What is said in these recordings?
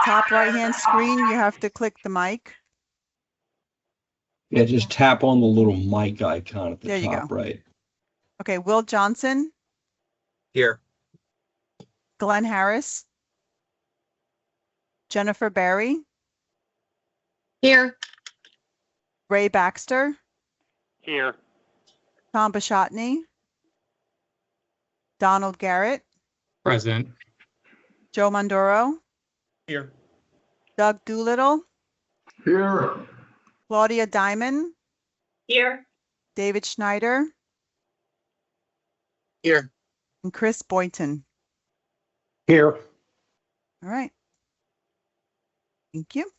top right-hand screen, you have to click the mic. Yeah, just tap on the little mic icon at the There you top go. right. Okay, Will Johnson, Here. Glenn Harris, Jennifer Barry, Here. Ray Baxter, Here. Tom Bashotny, Donald Garrett, Present. Joe Mondoro, Here. Doug Doolittle, Here. Claudia Diamond, Here. David Schneider, Here. and Chris Boynton. Here. All right. Thank you.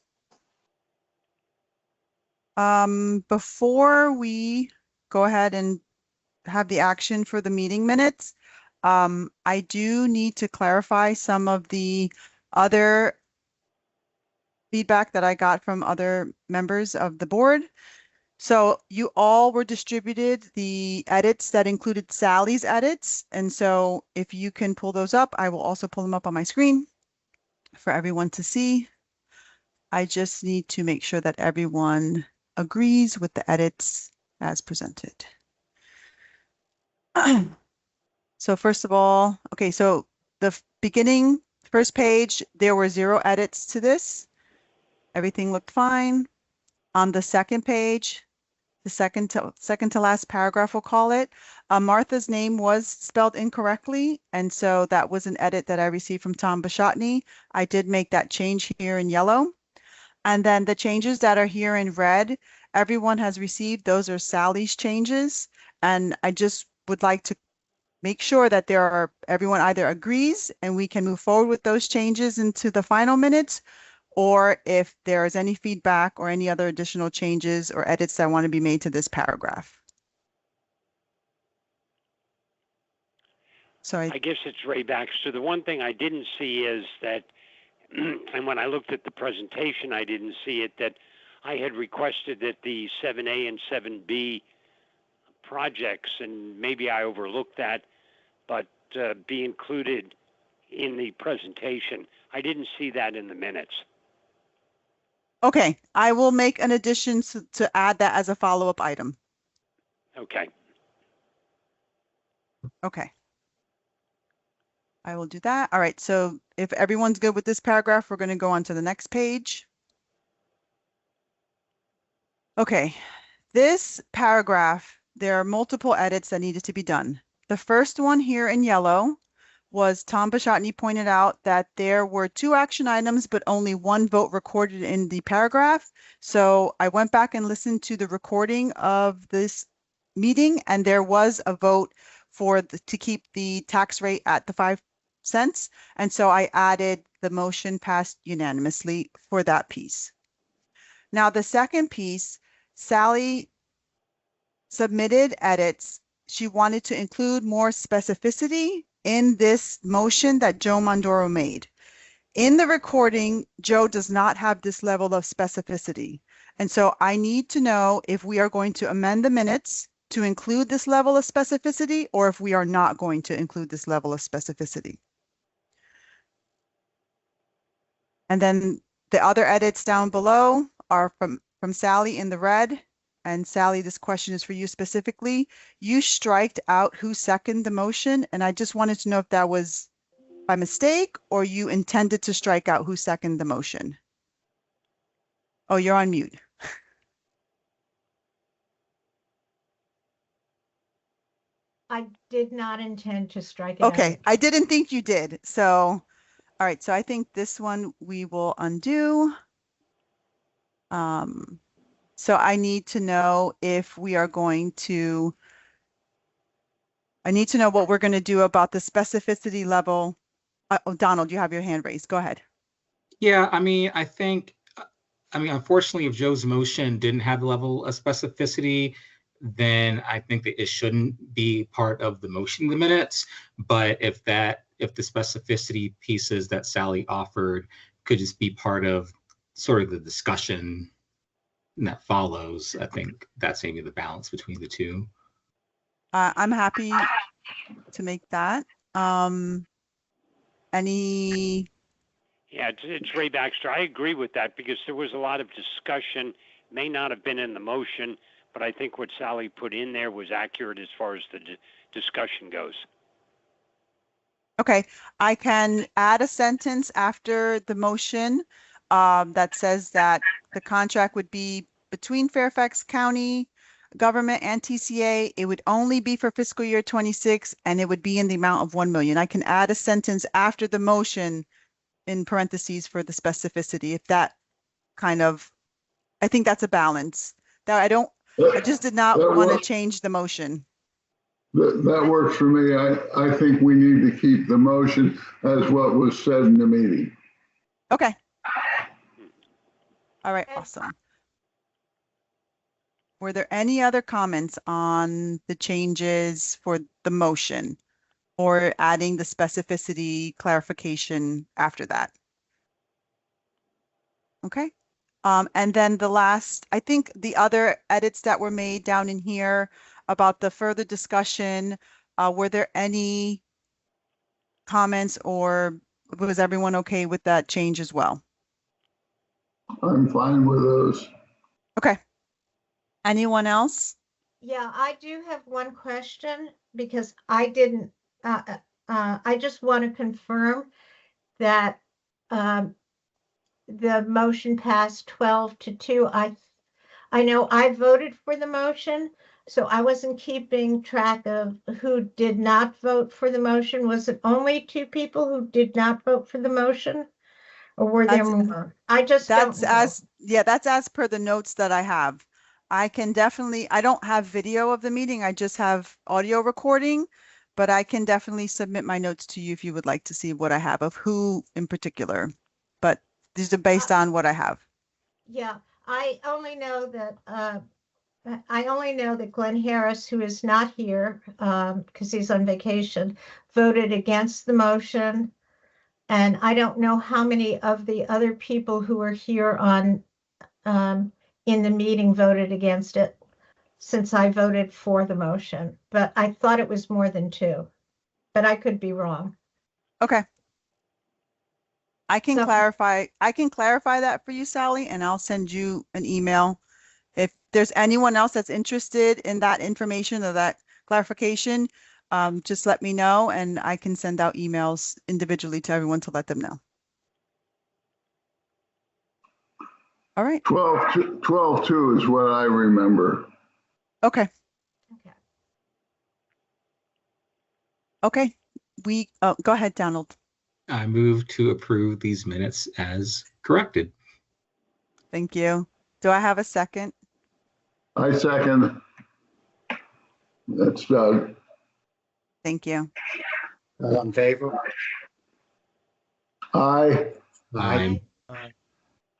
Before we go ahead and have the action for the meeting minutes, I do need to clarify some of the other feedback that I got from other members of the board. So you all were distributed the edits that included Sally's edits. And so if you can pull those up, I will also pull them up on my screen for everyone to see. I just need to make sure that everyone agrees with the edits as presented. So first of all, okay, so the beginning first page, there were 0 edits to this. Everything looked fine. On the second page, the second to last paragraph, we'll call it, Martha's name was spelled incorrectly, and so that was an edit that I received from Tom Bashotny. I did make that change here in yellow. And then the changes that are here in red, everyone has received. Those are Sally's changes. And I just would like to make sure that everyone either agrees and we can move forward with those changes into the final minutes, or if there is any feedback or any other additional changes or edits that want to be made to this paragraph. So I guess it's Ray Baxter. The one thing I didn't see is that, and when I looked at the presentation, I didn't see it, that I had requested that the 7A and 7B projects, and maybe I overlooked that, but be included in the presentation. I didn't see that in the minutes. okay, I will make an addition to add that as a follow-up item. Okay. Okay. I will do that. All right, so if everyone's good with this paragraph, we're going to go on to the next page. Okay, this paragraph, there are multiple edits that needed to be done. The first one here in yellow was Tom Bashotny pointed out that there were 2 action items, but only 1 vote recorded in the paragraph. So I went back and listened to the recording of this meeting, and there was a vote to keep the tax rate at the 5 cents. And so I added the motion passed unanimously for that piece. Now the second piece, Sally submitted edits. She wanted to include more specificity in this motion that Joe Mondoro made. In the recording, Joe does not have this level of specificity. And so I need to know if we are going to amend the minutes to include this level of specificity, or if we are not going to include this level of specificity. And then the other edits down below are from Sally in the red. And Sally, this question is for you specifically. You striked out who seconded the motion, and I just wanted to know if that was by mistake or you intended to strike out who seconded the motion. Oh, you're on mute. I did not intend to strike it out. Okay, I didn't think you did. So, all right, so I think this one we will undo. So I need to know if we are going to, I need to know what we're going to do about the specificity level. Oh, Donald, you have your hand raised. Go ahead. Yeah, I mean, unfortunately, if Joe's motion didn't have the level of specificity, then I think that it shouldn't be part of the motion in the minutes. But if the specificity pieces that Sally offered could just be part of sort of the discussion that follows, I think that's maybe the balance between the two. I'm happy to make that. Any Yeah, it's Ray Baxter. I agree with that because there was a lot of discussion, may not have been in the motion, but I think what Sally put in there was accurate as far as the discussion goes. Okay, I can add a sentence after the motion that says that the contract would be between Fairfax County government and TCA. It would only be for fiscal year 26, and it would be in the amount of 1 million. I can add a sentence after the motion in parentheses for the specificity, if that kind of, I think that's a balance. That I just did not That want to works. change the motion. That works for me. I think we need to keep the motion as what was said in the meeting. Okay. All right, Okay. awesome. Were there any other comments on the changes for the motion or adding the specificity clarification after that? Okay. And then the last, I think the other edits that were made down in here about the further discussion, were there any comments or was everyone okay with that change as well? I'm fine with those. Okay. Anyone else? Yeah, I do have one question because I didn't, I just want to confirm that the motion passed 12-2. I know I voted for the motion, so I wasn't keeping track of who did not vote for the motion. Was it only 2 people who did not vote for the motion? Or were there more? I just don't That's know. that's as per the notes that I have. I can definitely, I don't have video of the meeting. I just have audio recording, but I can definitely submit my notes to you if you would like to see what I have of who in particular. But these are based on what I have. Yeah, I only know that Glenn Harris, who is not here because he's on vacation, voted against the motion. And I don't know how many of the other people who are here on in the meeting voted against it, since I voted for the motion, but I thought it was more than 2, but I could be wrong. Okay. I can So- clarify that for you, Sally, and I'll send you an email. If there's anyone else that's interested in that information or that clarification, just let me know and I can send out emails individually to everyone to let them know. All right. 12-2 is what I remember. Okay. Okay. Okay. Go ahead, Donald. I move to approve these minutes as corrected. Thank you. Do I have a second? I second. That's Doug. Thank you. All in favor? Aye. Aye.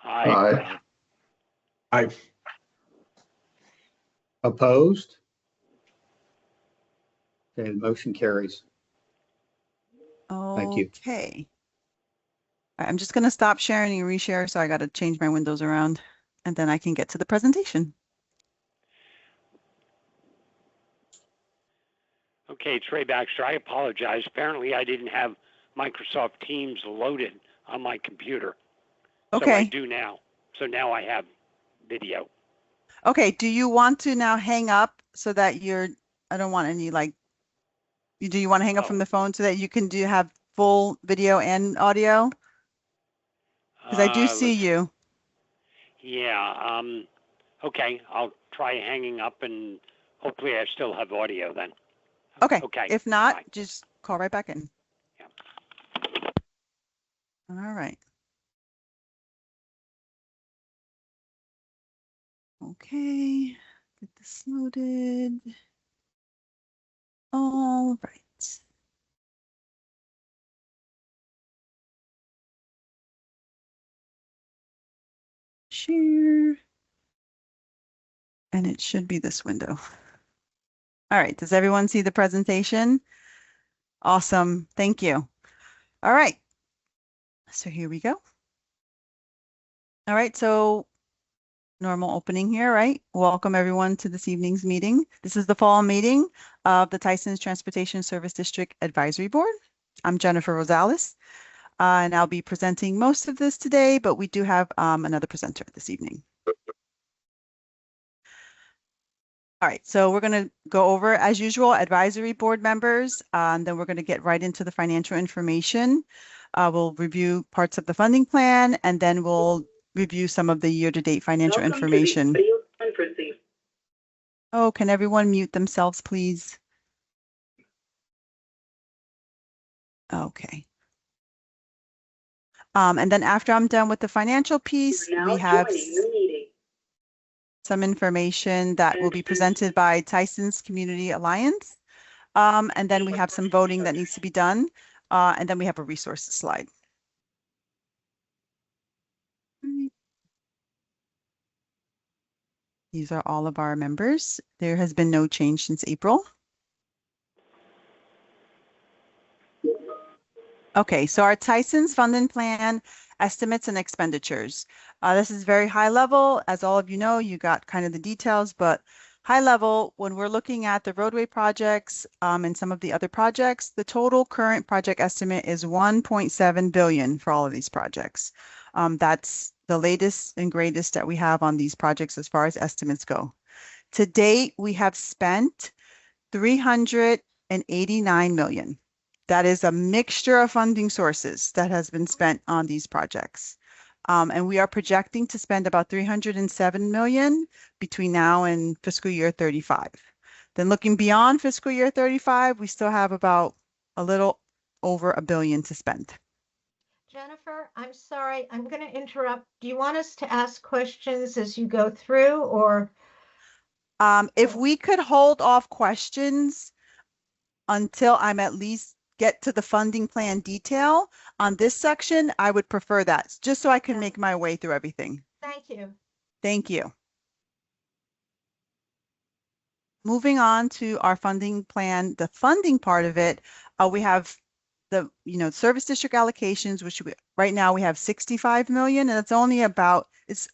Aye. Aye. Opposed? Okay, the motion carries. Thank you. Okay. All right, I'm just going to stop sharing and reshare, so I got to change my windows around, and then I can get to the presentation. Okay, it's Ray Baxter. I apologize. Apparently, I didn't have Microsoft Teams loaded on my computer. So I Okay. do now. So now I have video. Okay. Do you want to now hang up so that I don't want any do you want to hang up from the phone so that you can have full video and audio? Because I do see you. Yeah. Okay. I'll try hanging up and hopefully I still have audio then. Okay. Okay. If not, Fine. just call right back in. Yeah. All right. Okay. Get this loaded. All right. Share. And it should be this window. All right. Does everyone see the presentation? Awesome. Thank you. All right. So here we go. All right. So normal opening here, right? Welcome everyone to this evening's meeting. This is the fall meeting of the Tysons Transportation Service District Advisory Board. I'm Jennifer Rosales. and I'll be presenting most of this today, but we do have another presenter this evening. All right, so we're going to go over, as usual, advisory board members, and then we're going to get right into the financial information. We'll review parts of the funding plan, and then we'll review some of the year-to-date financial information. Oh, can everyone mute themselves, please? Okay. And then after I'm done with the financial piece, we have some information that will be presented by Tysons Community Alliance. And then we have some voting that needs to be done. And then we have a resources slide. These are all of our members. There has been no change since April. Okay, so our Tysons funding plan estimates and expenditures. This is very high level. As all of you know, you got kind of the details, but high level, when we're looking at the roadway projects and some of the other projects, the total current project estimate is 1.7 billion for all of these projects. That's the latest and greatest that we have on these projects as far as estimates go. To date, we have spent 389 million. That is a mixture of funding sources that has been spent on these projects. And we are projecting to spend about 307 million between now and fiscal year 35. Then looking beyond fiscal year 35, we still have about a little over $1 billion to spend. Jennifer, I'm sorry, I'm going to interrupt. Do you want us to ask questions as you go through, or? If we could hold off questions until I'm at least get to the funding plan detail on this section, I would prefer that, just so I can make my way through everything. Thank you. Thank you. Moving on to our funding plan, the funding part of it, we have the service district allocations, which right now we have 65 million, and it's only about, it's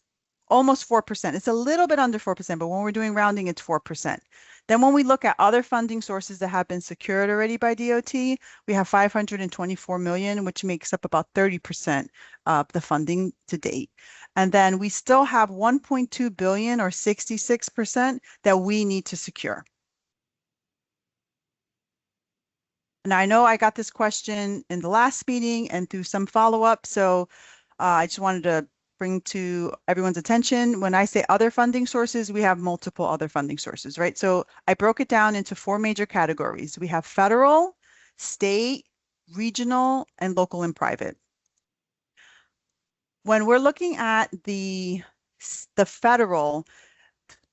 almost 4%. It's a little bit under 4%, but when we're doing rounding, it's 4%. Then when we look at other funding sources that have been secured already by DOT, we have 524 million, which makes up about 30% of the funding to date. And then we still have 1.2 billion or 66% that we need to secure. And I know I got this question in the last meeting and through some follow-up, so I just wanted to bring to everyone's attention. When I say other funding sources, we have multiple other funding sources, right? So I broke it down into 4 major categories. We have federal, state, regional, and local and private. When we're looking at the federal,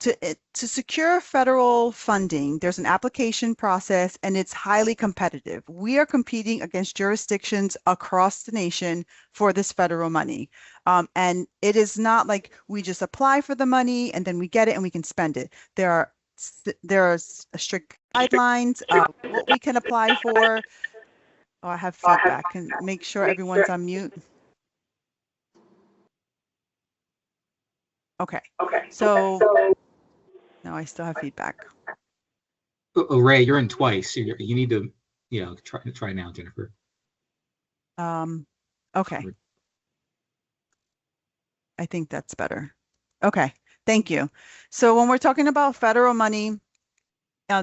to secure federal funding, there's an application process and it's highly competitive. We are competing against jurisdictions across the nation for this federal money. And it is not like we just apply for the money and then we get it and we can spend it. There are strict guidelines, what we can apply for. Oh, I have feedback. Can make sure everyone's on mute. Okay. So no, I still have feedback. Oh, Ray, you're in twice. You need to, try now, Jennifer. Okay. I think that's better. Okay, thank you. So when we're talking about federal money,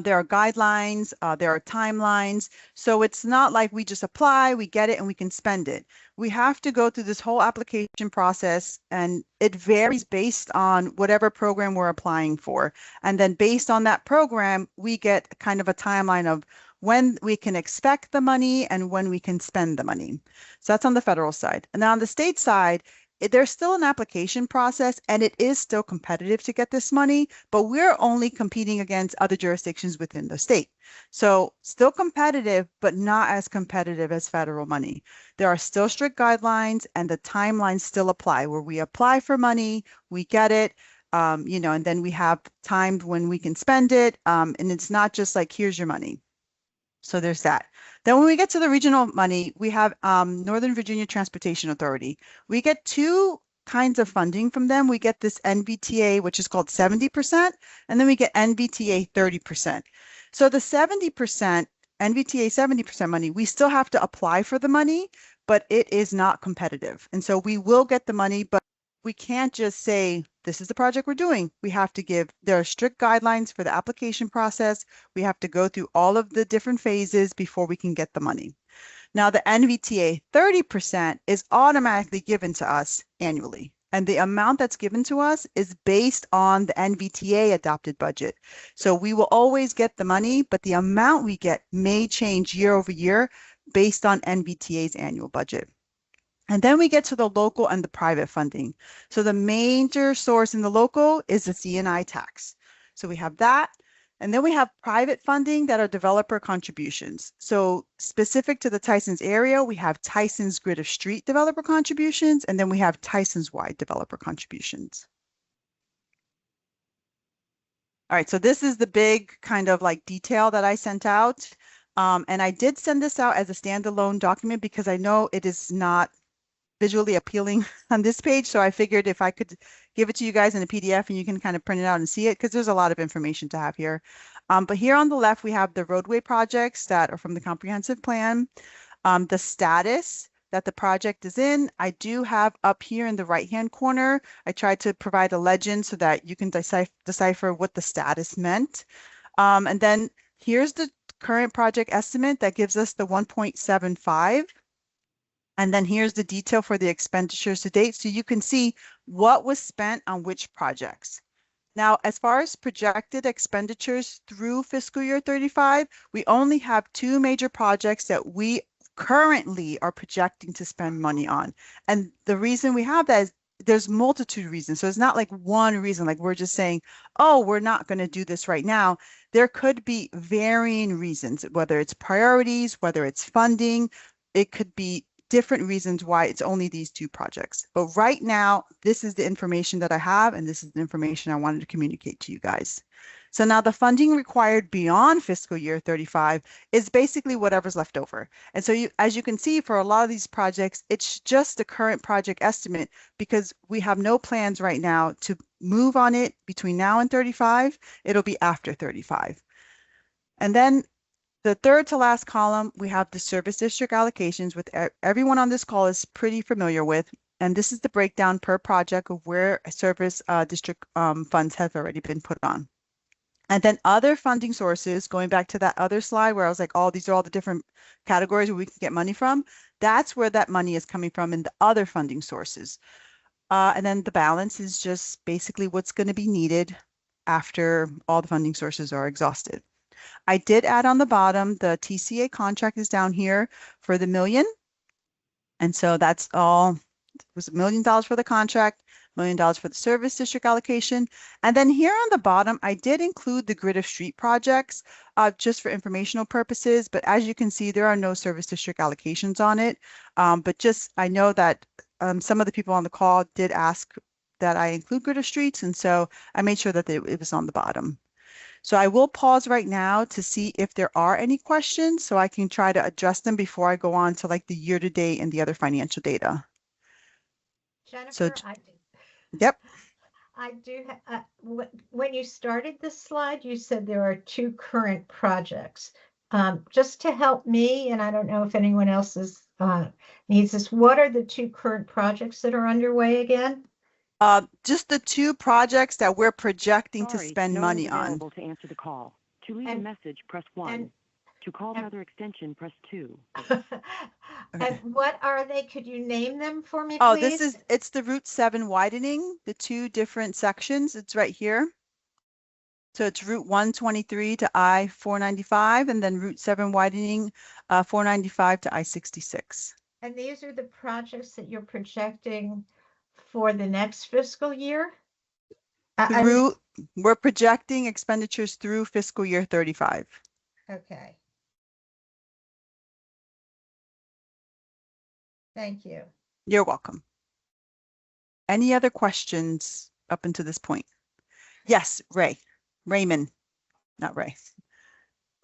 there are guidelines, there are timelines. So it's not like we just apply, we get it, and we can spend it. We have to go through this whole application process, and it varies based on whatever program we're applying for. And then based on that program, we get kind of a timeline of when we can expect the money and when we can spend the money. So that's on the federal side. And then on the state side, there's still an application process and it is still competitive to get this money, but we're only competing against other jurisdictions within the state. So still competitive, but not as competitive as federal money. There are still strict guidelines and the timelines still apply where we apply for money, we get it, and then we have timed when we can spend it. And it's not just like, here's your money. So there's that. Then when we get to the regional money, we have Northern Virginia Transportation Authority. We get 2 kinds of funding from them. We get this NVTA, which is called 70%, and then we get NVTA 30%. So the 70%, NVTA 70% money, we still have to apply for the money, but it is not competitive. And so we will get the money, but we can't just say, this is the project we're doing. We have to there are strict guidelines for the application process. We have to go through all of the different phases before we can get the money. Now, the NVTA 30% is automatically given to us annually. And the amount that's given to us is based on the NVTA adopted budget. So we will always get the money, but the amount we get may change year over year based on NVTA's annual budget. And then we get to the local and the private funding. So the major source in the local is the C&I tax. So we have that. And then we have private funding that are developer contributions. So specific to the Tysons area, we have Tysons Grid of Street developer contributions, and then we have Tysons wide developer contributions. All right, so this is the big kind of like detail that I sent out. And I did send this out as a standalone document because I know it is not visually appealing on this page. So I figured if I could give it to you guys in a PDF and you can kind of print it out and see it, because there's a lot of information to have here. But here on the left, we have the roadway projects that are from the comprehensive plan, the status that the project is in. I do have up here in the right-hand corner, I tried to provide a legend so that you can decipher what the status meant. And then here's the current project estimate that gives us the 1.75. And then here's the detail for the expenditures to date. So you can see what was spent on which projects. Now, as far as projected expenditures through fiscal year 35, we only have 2 major projects that we currently are projecting to spend money on. And the reason we have that is there's multitude of reasons. So it's not like one reason, like we're just saying, oh, we're not going to do this right now. There could be varying reasons, whether it's priorities, whether it's funding, it could be different reasons why it's only these 2 projects. But right now, this is the information that I have, and this is the information I wanted to communicate to you guys. So now the funding required beyond fiscal year 35 is basically whatever's left over. And so as you can see, for a lot of these projects, it's just the current project estimate because we have no plans right now to move on it between now and 35. It'll be after 35. And then the third to last column, we have the service district allocations, which everyone on this call is pretty familiar with. And this is the breakdown per project of where service district funds have already been put on. And then other funding sources, going back to that other slide where I was like, oh, these are all the different categories where we can get money from. That's where that money is coming from in the other funding sources. And then the balance is just basically what's going to be needed after all the funding sources are exhausted. I did add on the bottom, the TCA contract is down here for the $1 million. And so that's all, it was $1 million for the contract, $1 million for the service district allocation. And then here on the bottom, I did include the grid of street projects just for informational purposes. But as you can see, there are no service district allocations on it. But just, I know that some of the people on the call did ask that I include grid of streets. And so I made sure that it was on the bottom. So I will pause right now to see if there are any questions so I can try to address them before I go on to like the year to date and the other financial data. Jennifer, Yep. I do. When you started this slide, you said there are 2 current projects. Just to help me, and I don't know if anyone else needs this, what are the 2 current projects that are underway again? Just the 2 projects that we're projecting to spend money on. To answer the call. To leave a message, press 1. To call another extension, press 2. And what are they? Could you name them for me, please? Oh, it's the Route 7 widening, the 2 different sections. It's right here. So it's Route 123 to I-495, and then Route 7 widening 495 to I-66. And these are the projects that you're projecting for the next fiscal year? We're projecting expenditures through fiscal year 35. Okay. Thank you. You're welcome. Any other questions up until this point? Yes, Raymond, not Ray.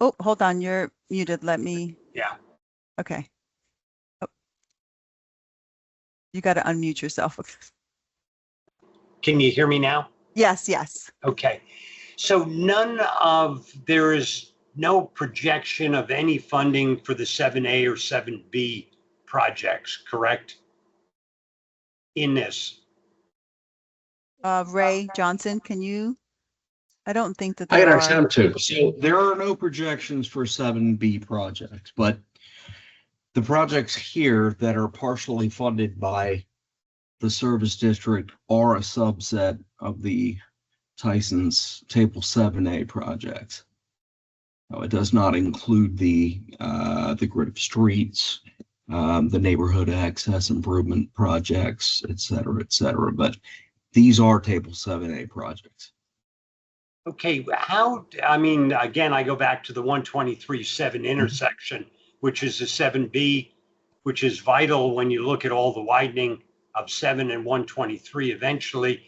Oh, hold on, you're muted. Let me. Yeah. Okay. Oh. You got to unmute yourself. Can you hear me now? Yes, yes. Okay. So there is no projection of any funding for the 7A or 7B projects, correct? In this. Ray Johnson, can you? I don't think that I there can are. attempt to. So there are no projections for 7B projects, but the projects here that are partially funded by the service district are a subset of the Tysons Table 7A projects. Now, it does not include the grid of streets, the neighborhood access improvement projects, et cetera, but these are Table 7A projects. Okay, how, I mean, again, I go back to the 123-7 intersection, which is a 7B, which is vital when you look at all the widening of 7 and 123 eventually.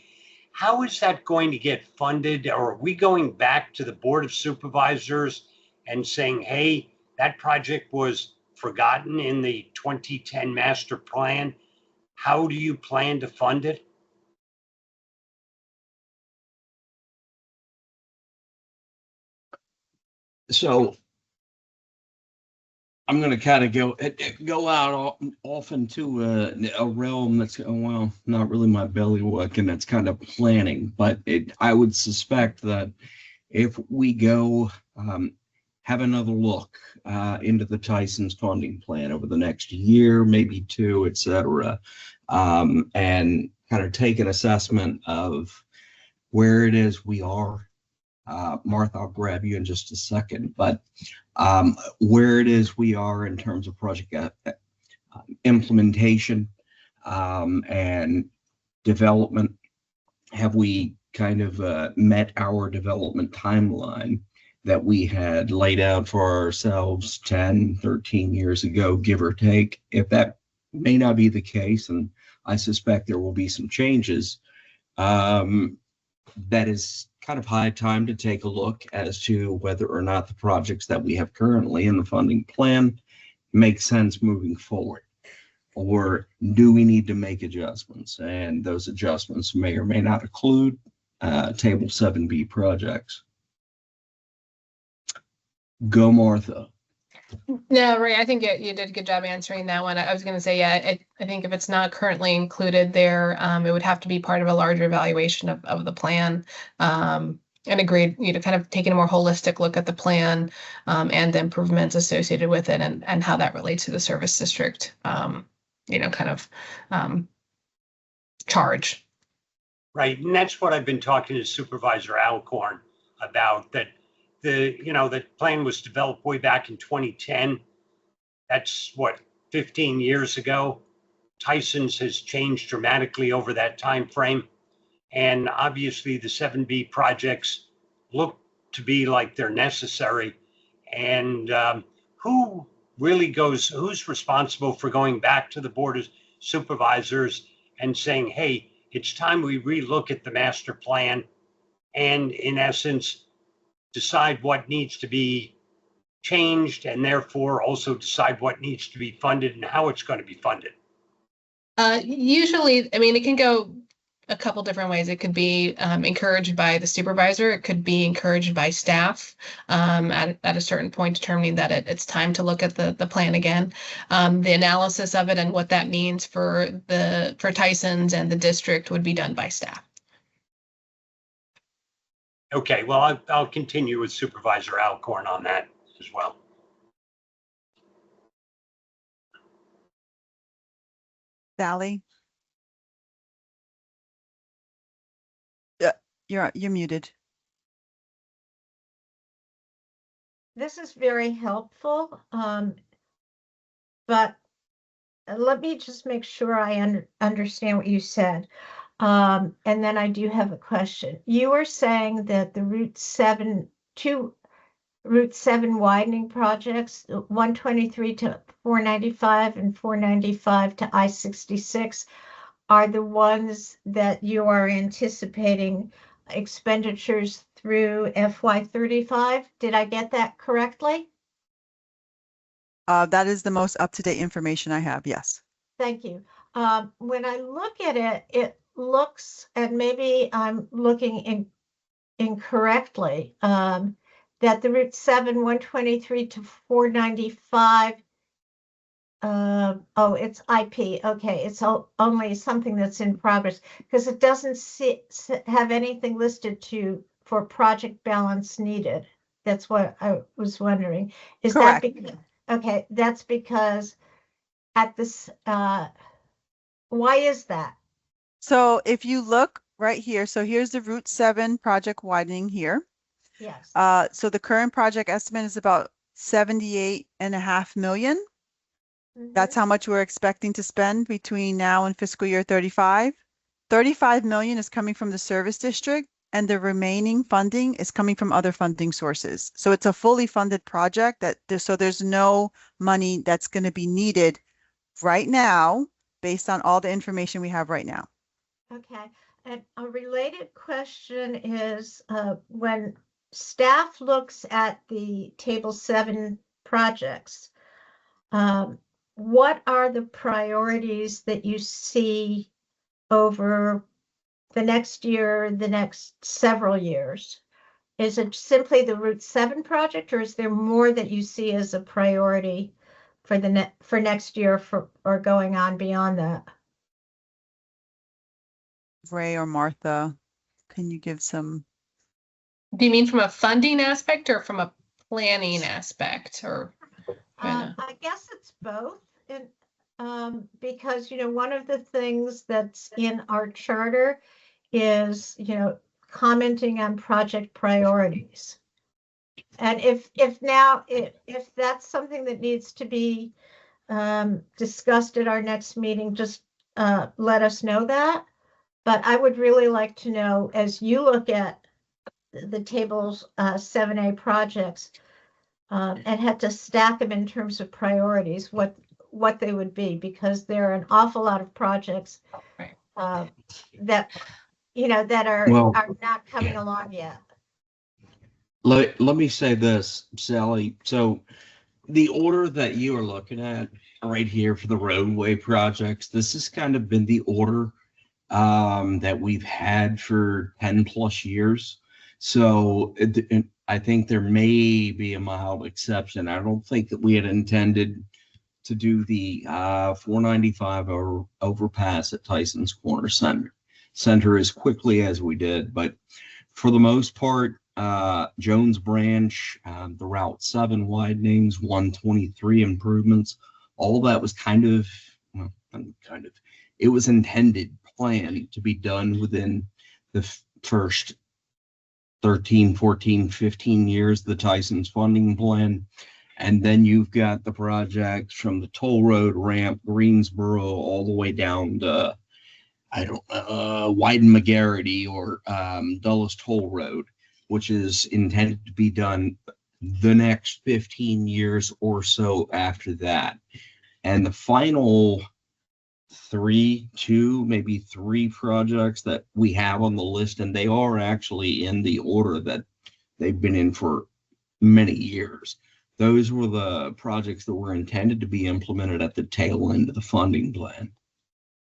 How is that going to get funded? Or are we going back to the Board of Supervisors and saying, hey, that project was forgotten in the 2010 master plan? How do you plan to fund it? So I'm going to kind of go out off into a realm that's, well, not really my bailiwick, and that's kind of planning. But I would suspect that if we go have another look into the Tysons funding plan over the next year, maybe two, et cetera, and kind of take an assessment of where it is we are. Martha, I'll grab you in just a second, but where it is we are in terms of project implementation and development. Have we kind of met our development timeline that we had laid out for ourselves 10, 13 years ago, give or take? If that may not be the case, and I suspect there will be some changes, that is kind of high time to take a look as to whether or not the projects that we have currently in the funding plan make sense moving forward, or do we need to make adjustments? And those adjustments may or may not include Table 7B projects. Go, Martha. No, Ray, I think you did a good job answering that one. I was going to say, yeah, I think if it's not currently included there, it would have to be part of a larger evaluation of the plan. And agreed, kind of taking a more holistic look at the plan and the improvements associated with it and how that relates to the service district, charge. Right, and that's what I've been talking to Supervisor Alcorn about, that the plan was developed way back in 2010. That's what, 15 years ago. Tysons has changed dramatically over that time frame. And obviously the 7B projects look to be like they're necessary. And who's responsible for going back to the Board of Supervisors and saying, hey, it's time we relook at the master plan and in essence, decide what needs to be changed and therefore also decide what needs to be funded and how it's going to be funded? Usually, I mean, it can go a couple different ways. It could be encouraged by the supervisor. It could be encouraged by staff at a certain point, determining that it's time to look at the plan again. The analysis of it and what that means for Tysons and the district would be done by staff. Okay, well, I'll continue with Supervisor Alcorn on that as well. Sally? You're muted. This is very helpful, but let me just make sure I understand what you said. And then I do have a question. You were saying that the Route 7 widening projects, 123 to 495 and 495 to I-66, are the ones that you are anticipating expenditures through FY35. Did I get that correctly? That is the most up-to-date information I have, yes. Thank you. When I look at it, it looks, and maybe I'm looking incorrectly, that the Route 7 123 to 495 oh, it's IP. Okay, it's only something that's in progress because it doesn't have anything listed for project balance needed. That's what I was wondering. Is that Correct. because, okay, that's because at this, why is that? So if you look right here, so here's the Route 7 project widening here. Yes. So the current project estimate is about 78.5 million. That's how much we're expecting to spend between now and fiscal year 35. 35 million is coming from the service district, and the remaining funding is coming from other funding sources. So it's a fully funded project so there's no money that's going to be needed right now based on all the information we have right now. Okay, and a related question is when staff looks at the Table 7 projects, what are the priorities that you see over the next year, the next several years? Is it simply the Route 7 project, or is there more that you see as a priority for next year or going on beyond that? Ray or Martha, can you give some? Do you mean from a funding aspect or from a planning aspect, or? I guess it's both. And because, one of the things that's in our charter is, commenting on project priorities. And if that's something that needs to be discussed at our next meeting, just let us know that. But I would really like to know, as you look at the tables 7A projects and had to stack them in terms of priorities, what they would be, because there are an awful lot of projects that are not coming along yet. Let me say this, Sally. So the order that you are looking at right here for the roadway projects, this has kind of been the order that we've had for 10 plus years. So I think there may be a mild exception. I don't think that we had intended to do the 495 overpass at Tysons Corner Center as quickly as we did. But for the most part, Jones Branch, the Route 7 widenings, 123 improvements, all that was it was intended, planned to be done within the first 13, 14, 15 years, the Tysons funding plan. And then you've got the projects from the toll road ramp, Greensboro, all the way down to, Wyden McGarity or Dulles Toll Road, which is intended to be done the next 15 years or so after that. And the final maybe three projects that we have on the list, and they are actually in the order that they've been in for many years. Those were the projects that were intended to be implemented at the tail end of the funding plan.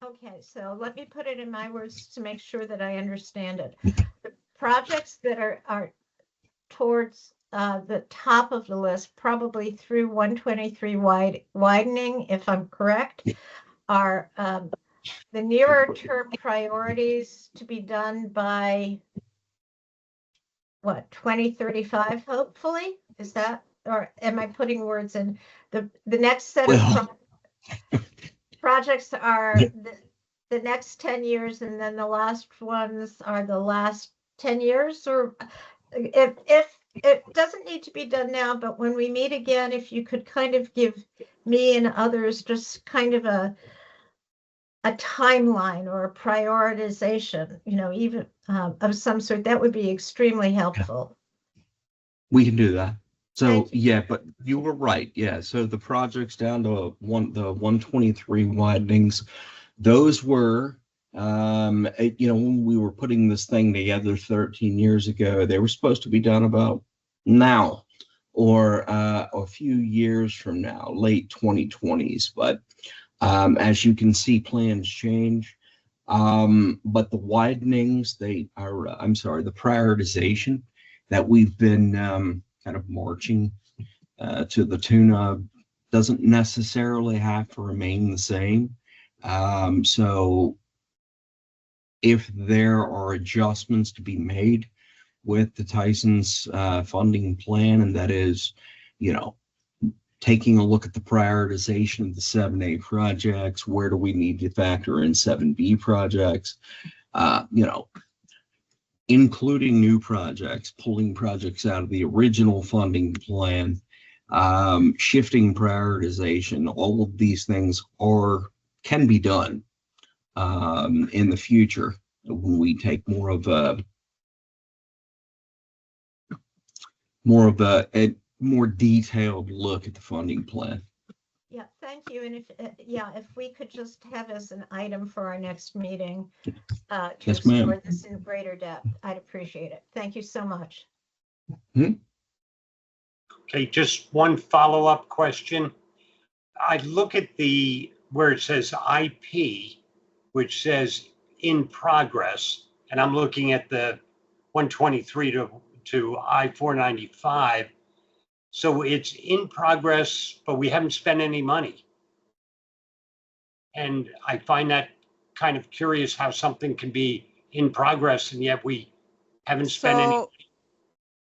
Okay, so let me put it in my words to make sure that I understand it. The projects that are towards the top of the list, probably through 123 widening, if I'm correct, are the nearer term priorities to be done by what, 2035, hopefully? Is that, or am I putting words in? The next set of projects are the next 10 years, and then the last ones are the last 10 years, or if it doesn't need to be done now, but when we meet again, if you could kind of give me and others just kind of a timeline or a prioritization, even of some sort, that would be extremely helpful. We can do that. So yeah, but you were right. Yeah. So the projects down to the 123 widenings, those were, when we were putting this thing together 13 years ago, they were supposed to be done about now or a few years from now, late 2020s. But as you can see, plans change. But the widenings, the prioritization that we've been kind of marching to the tune of doesn't necessarily have to remain the same. So if there are adjustments to be made with the Tysons funding plan, and that is, taking a look at the prioritization of the 7A projects, where do we need to factor in 7B projects, including new projects, pulling projects out of the original funding plan, shifting prioritization, all of these things can be done in the future when we take more of a more detailed look at the funding plan. Yeah, thank you. And if we could just have as an item for our next meeting, to Yes, ma'am. explore this in greater depth, I'd appreciate it. Thank you so much. Okay, just one follow-up question. I look at where it says IP, which says in progress, and I'm looking at the 123 to I-495. So it's in progress, but we haven't spent any money. And I find that kind of curious how something can be in progress and yet we haven't spent any.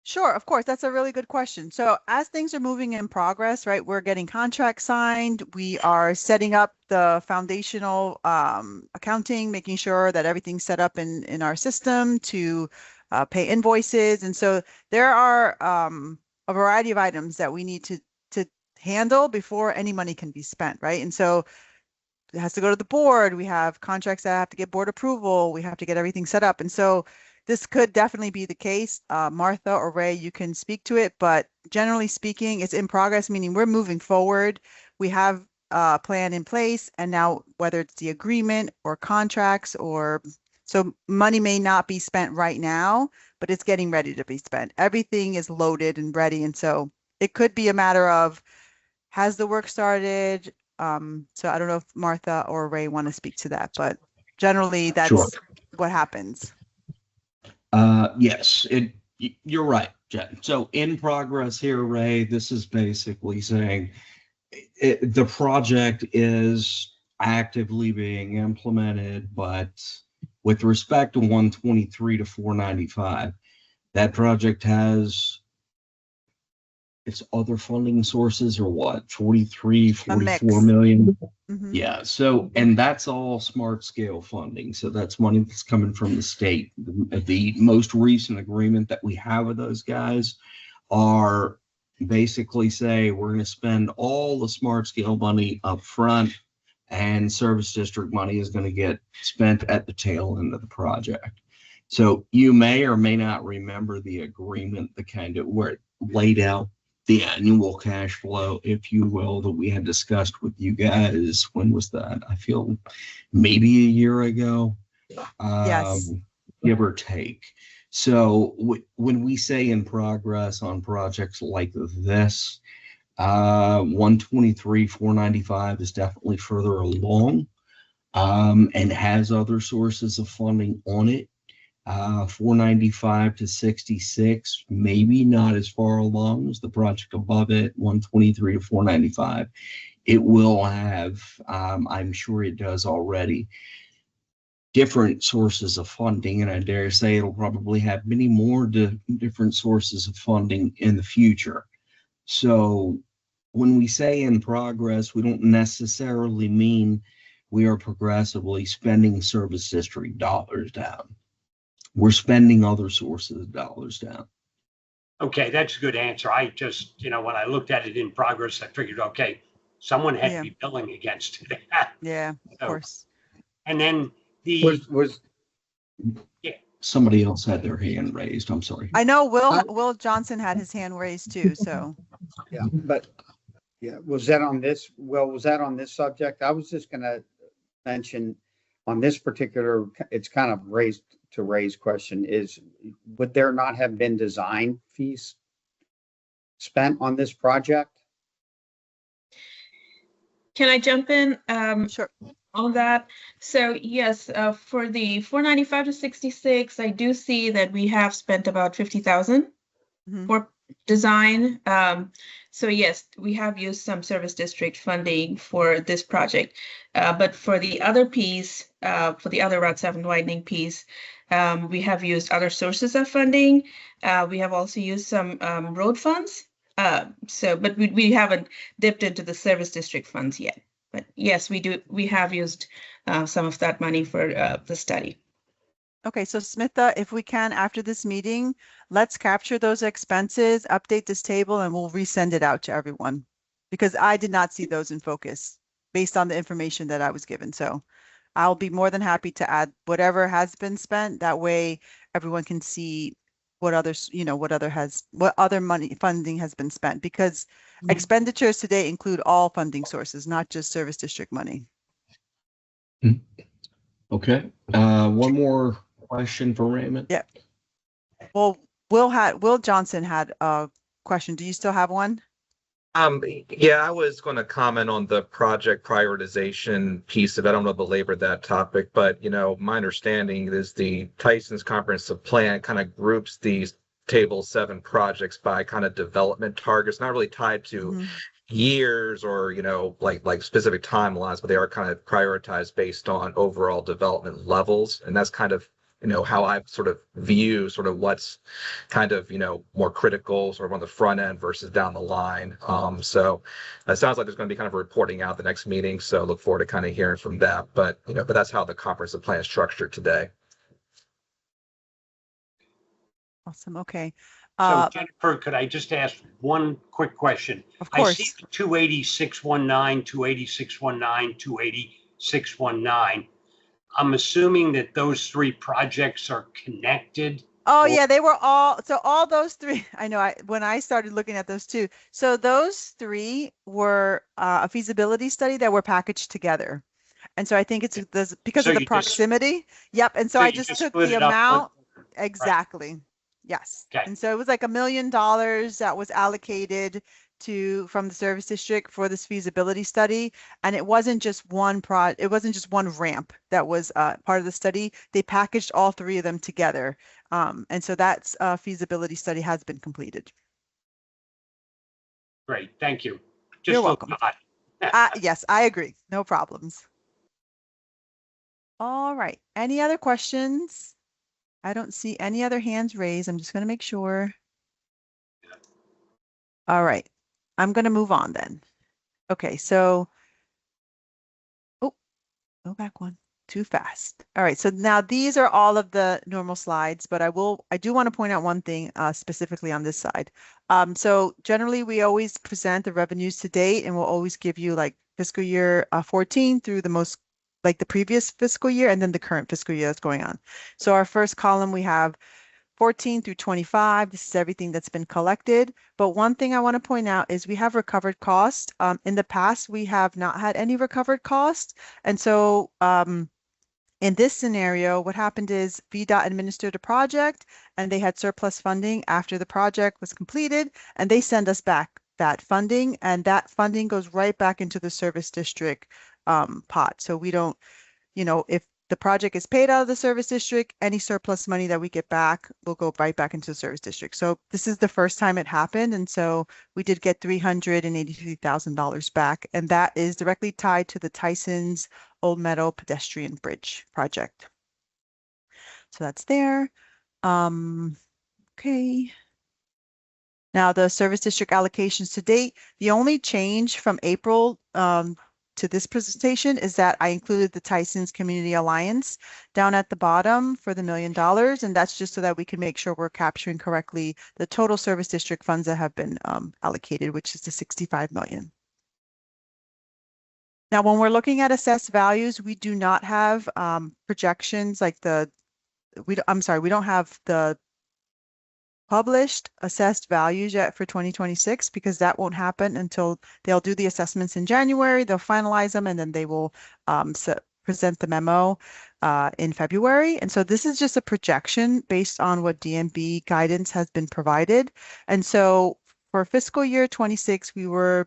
Sure, of course, that's a really good question. So as things are moving in progress, right, we're getting contracts signed, we are setting up the foundational accounting, making sure that everything's set up in our system to pay invoices. And so there are a variety of items that we need to handle before any money can be spent, right? And so it has to go to the board. We have contracts that have to get board approval. We have to get everything set up. And so this could definitely be the case. Martha or Ray, you can speak to it, but generally speaking, it's in progress, meaning we're moving forward. We have a plan in place, and now whether it's the agreement or contracts so money may not be spent right now, but it's getting ready to be spent. Everything is loaded and ready. And so it could be a matter of, has the work started? So I don't know if Martha or Ray want to speak to that, but generally that's what happens. Yes, you're right, Jen. So in progress here, Ray, this is basically saying the project is actively being implemented, but with respect to 123 to 495, that project has its other funding sources or what, 43, 44 million? Mm-hmm. Yeah, so, and that's all smart scale funding. So that's money that's coming from the state. The most recent agreement that we have with those guys are basically say we're going to spend all the smart scale money up front, and service district money is going to get spent at the tail end of the project. So you may or may not remember the agreement, the kind of where it laid out the annual cash flow, if you will, that we had discussed with you guys. When was that? I feel maybe a year ago, Yes, give or take. So when we say in progress on projects like this, 123, 495 is definitely further along, and has other sources of funding on it. 495 to 66, maybe not as far along as the project above it, 123 to 495. It will have, I'm sure it does already, different sources of funding, and I dare say it'll probably have many more different sources of funding in the future. So when we say in progress, we don't necessarily mean we are progressively spending service district dollars down. We're spending other sources of dollars down. Okay, that's a good answer. I just, when I looked at it in progress, I figured, okay, someone had to be billing against it. Yeah, of course. And then Somebody else had their hand raised. I'm sorry. I know Will Johnson had his hand raised too, so. Yeah, but was that on this? Well, was that on this subject? I was just going to mention on this particular, it's kind of raised question is, would there not have been design fees spent on this project? Can I jump in? Sure. On that. So yes, for the 495 to 66, I do see that we have spent about 50,000 for design. So yes, we have used some service district funding for this project, but for the other piece, for the other Route 7 widening piece, we have used other sources of funding. We have also used some road funds. But we haven't dipped into the service district funds yet. But yes, we have used some of that money for the study. Okay, so Smitha, if we can, after this meeting, let's capture those expenses, update this table, and we'll resend it out to everyone. Because I did not see those in focus based on the information that I was given. So I'll be more than happy to add whatever has been spent. That way everyone can see what others, what other money funding has been spent, because expenditures today include all funding sources, not just service district money. Okay. One more question for Raymond. Yeah. Well, Will Johnson had a question. Do you still have one? Yeah, I was going to comment on the project prioritization piece of it. I don't know belabor that topic, but my understanding is the Tysons Comprehensive Plan kind of groups these Table 7 projects by kind of development targets, not really tied to years or like specific timelines, but they are kind of prioritized based on overall development levels, and that's kind of how I sort of view sort of what's kind of more critical sort of on the front end versus down the line. So it sounds like there's going to be kind of a reporting out the next meeting, so look forward to kind of hearing from that. But but that's how the comprehensive plan is structured today. Awesome. Okay. So Jennifer, could I just ask one quick question? Of course. I see 28619, 28619, 28619. I'm assuming that those three projects are connected. Oh yeah, they were all those three. I know when I started looking at those two. So those three were a feasibility study that were packaged together. And so I think it's because of the proximity. Yep. And so I just took the amount. Exactly. Yes. Okay. And so it was like $1 million that was allocated from the service district for this feasibility study. And it wasn't just one ramp that was part of the study. They packaged all three of them together. And so that feasibility study has been completed. Great. Thank you. You're welcome. Yes, I agree. No problems. All right. Any other questions? I don't see any other hands raised. I'm just going to make sure. All right. I'm going to move on then. Okay, so, go back one, too fast. All right, so now these are all of the normal slides, but I do want to point out one thing specifically on this side. So generally we always present the revenues to date, and we'll always give you like fiscal year 14 through the previous fiscal year, and then the current fiscal year that's going on. So our first column, we have 14 through 25. This is everything that's been collected. But one thing I want to point out is we have recovered costs. In the past, we have not had any recovered costs. And so in this scenario, what happened is VDOT administered a project and they had surplus funding after the project was completed, and they send us back that funding, and that funding goes right back into the service district pot. So we don't, if the project is paid out of the service district, any surplus money that we get back will go right back into the service district. So this is the first time it happened. And so we did get $383,000 back. And that is directly tied to the Tysons Old Meadow Pedestrian Bridge project. So that's there. Okay. Now the service district allocations to date, the only change from April to this presentation is that I included the Tysons Community Alliance down at the bottom for the $1 million. And that's just so that we can make sure we're capturing correctly the total service district funds that have been allocated, which is the $65 million. Now, when we're looking at assessed values, we do not have projections like we don't have the published assessed values yet for 2026, because that won't happen until they'll do the assessments in January, they'll finalize them, and then they will present the memo in February. And so this is just a projection based on what DMB guidance has been provided. And so for fiscal year 26, we were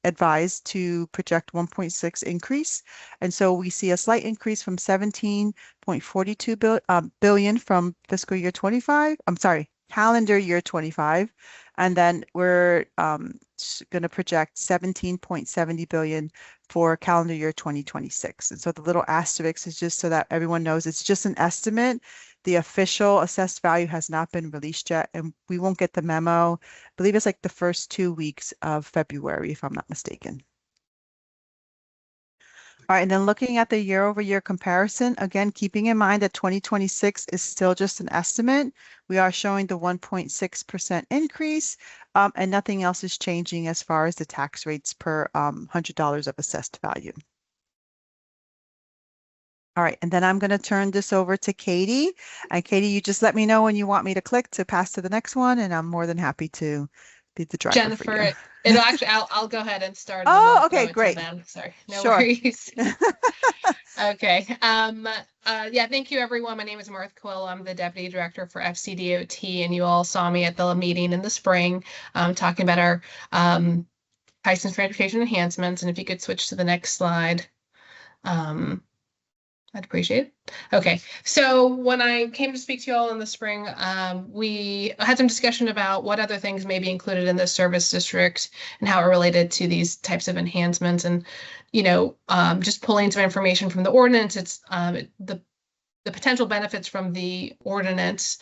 advised to project 1.6 increase. And so we see a slight increase from 17.42 billion from fiscal year 25. I'm sorry, calendar year 25. And then we're going to project 17.70 billion for calendar year 2026. And so the little asterisk is just so that everyone knows it's just an estimate. The official assessed value has not been released yet, and we won't get the memo. I believe it's like the first 2 weeks of February, if I'm not mistaken. All right, and then looking at the year-over-year comparison, again, keeping in mind that 2026 is still just an estimate, we are showing the 1.6% increase, and nothing else is changing as far as the tax rates per $100 of assessed value. All right, and then I'm going to turn this over to Katie. And Katie, you just let me know when you want me to click to pass to the next one, and I'm more than happy to be the driver Jennifer, for you. it'll actually, I'll go ahead and start. Oh, okay, great. Sorry, no Sure. worries. Okay. Yeah, thank you, everyone. My name is Martha Quill. I'm the Deputy Director for FCDOT, and you all saw me at the meeting in the spring talking about our Tysons transportation enhancements. And if you could switch to the next slide. I'd appreciate it. Okay, so when I came to speak to you all in the spring, we had some discussion about what other things may be included in the service district and how it related to these types of enhancements. And, you know, just pulling some information from the ordinance, it's the potential benefits from the ordinance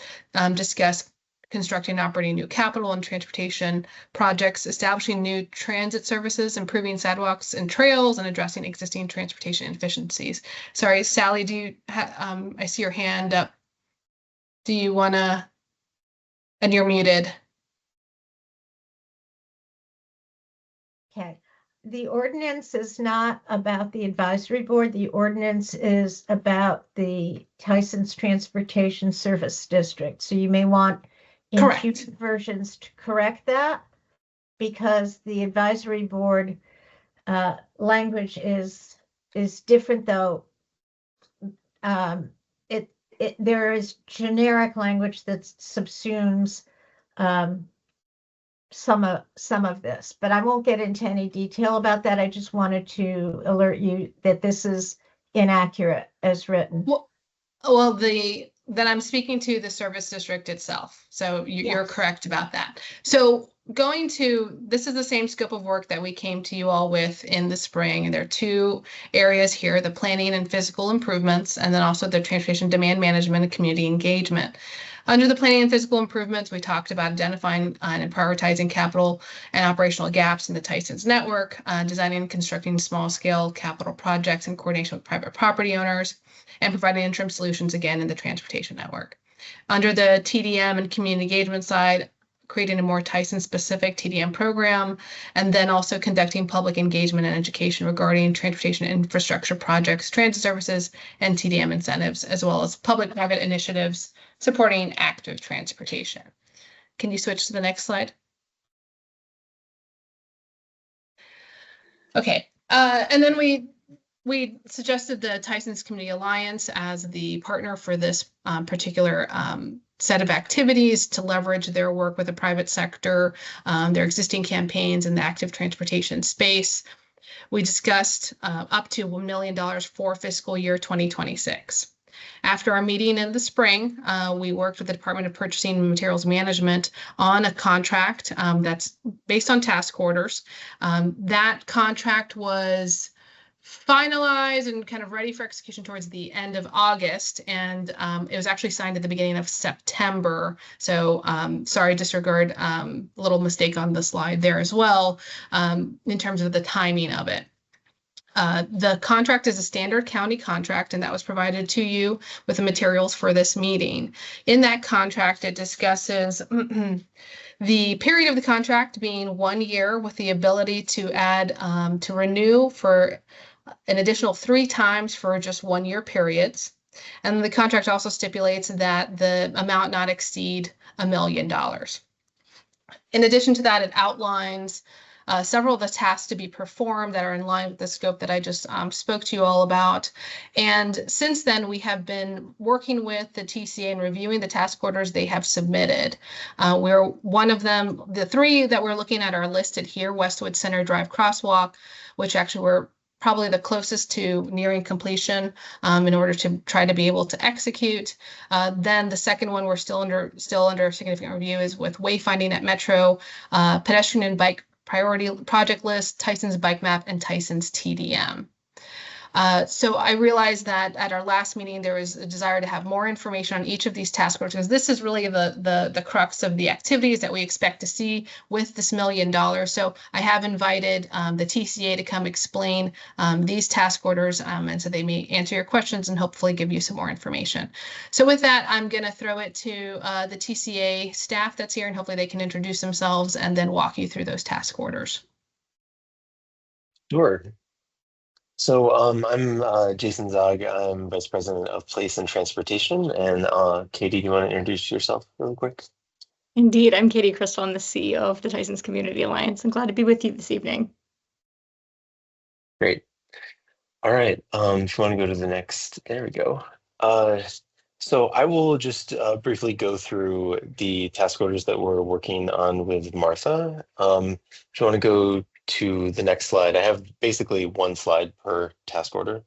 discuss constructing and operating new capital and transportation projects, establishing new transit services, improving sidewalks and trails, and addressing existing transportation inefficiencies. Sorry, Sally, do you I see your hand up. Do you want to, and you're muted. Okay. The ordinance is not about the advisory board. The ordinance is about the Tysons Transportation Service District. So you may want in future versions to correct that, because the advisory board language is different, though. There is generic language that subsumes some of this, but I won't get into any detail about that. I just wanted to alert you that this is inaccurate as written. Well, then I'm speaking to the service district itself. So you're correct about that. So this is the same scope of work that we came to you all with in the spring. And there are two areas here, the planning and physical improvements, and then also the transportation demand management and community engagement. Under the planning and physical improvements, we talked about identifying and prioritizing capital and operational gaps in the Tysons network, designing and constructing small-scale capital projects in coordination with private property owners, and providing interim solutions again in the transportation network. Under the TDM and community engagement side, creating a more Tyson-specific TDM program, and then also conducting public engagement and education regarding transportation infrastructure projects, transit services, and TDM incentives, as well as public-private initiatives supporting active transportation. Can you switch to the next slide? Okay, and then we suggested the Tysons Community Alliance as the partner for this particular set of activities to leverage their work with the private sector, their existing campaigns in the active transportation space. We discussed up to $1 million for fiscal year 2026. After our meeting in the spring, we worked with the Department of Purchasing and Materials Management on a contract that's based on task orders. That contract was finalized and kind of ready for execution towards the end of August, and it was actually signed at the beginning of September. So sorry, disregard a little mistake on the slide there as well in terms of the timing of it. The contract is a standard county contract, and that was provided to you with the materials for this meeting. In that contract, it discusses the period of the contract being 1 year with the ability to add to renew for an additional 3 times for just 1 year periods. And the contract also stipulates that the amount not exceed $1 million. In addition to that, it outlines several of the tasks to be performed that are in line with the scope that I just spoke to you all about. And since then, we have been working with the TCA and reviewing the task orders they have submitted. Where one of them, the 3 that we're looking at are listed here: Westwood Center Drive Crosswalk, which actually we're probably the closest to nearing completion in order to try to be able to execute. Then the second one we're still under significant review is with wayfinding at Metro, pedestrian and bike priority project list, Tysons bike map, and Tysons TDM. So I realized that at our last meeting, there was a desire to have more information on each of these task orders, because this is really the crux of the activities that we expect to see with this $1 million. So I have invited the TCA to come explain these task orders, and so they may answer your questions and hopefully give you some more information. So with that, I'm going to throw it to the TCA staff that's here, and hopefully they can introduce themselves and then walk you through those task orders. Sure. So I'm Jason Zog. I'm Vice President of Place and Transportation. And Katie, do you want to introduce yourself really quick? Indeed, I'm Katie Crystal. I'm the CEO of the Tysons Community Alliance. I'm glad to be with you this evening. Great. All right. If you want to go to the next, there we go. So I will just briefly go through the task orders that we're working on with Martha. If you want to go to the next slide, I have basically one slide per task order.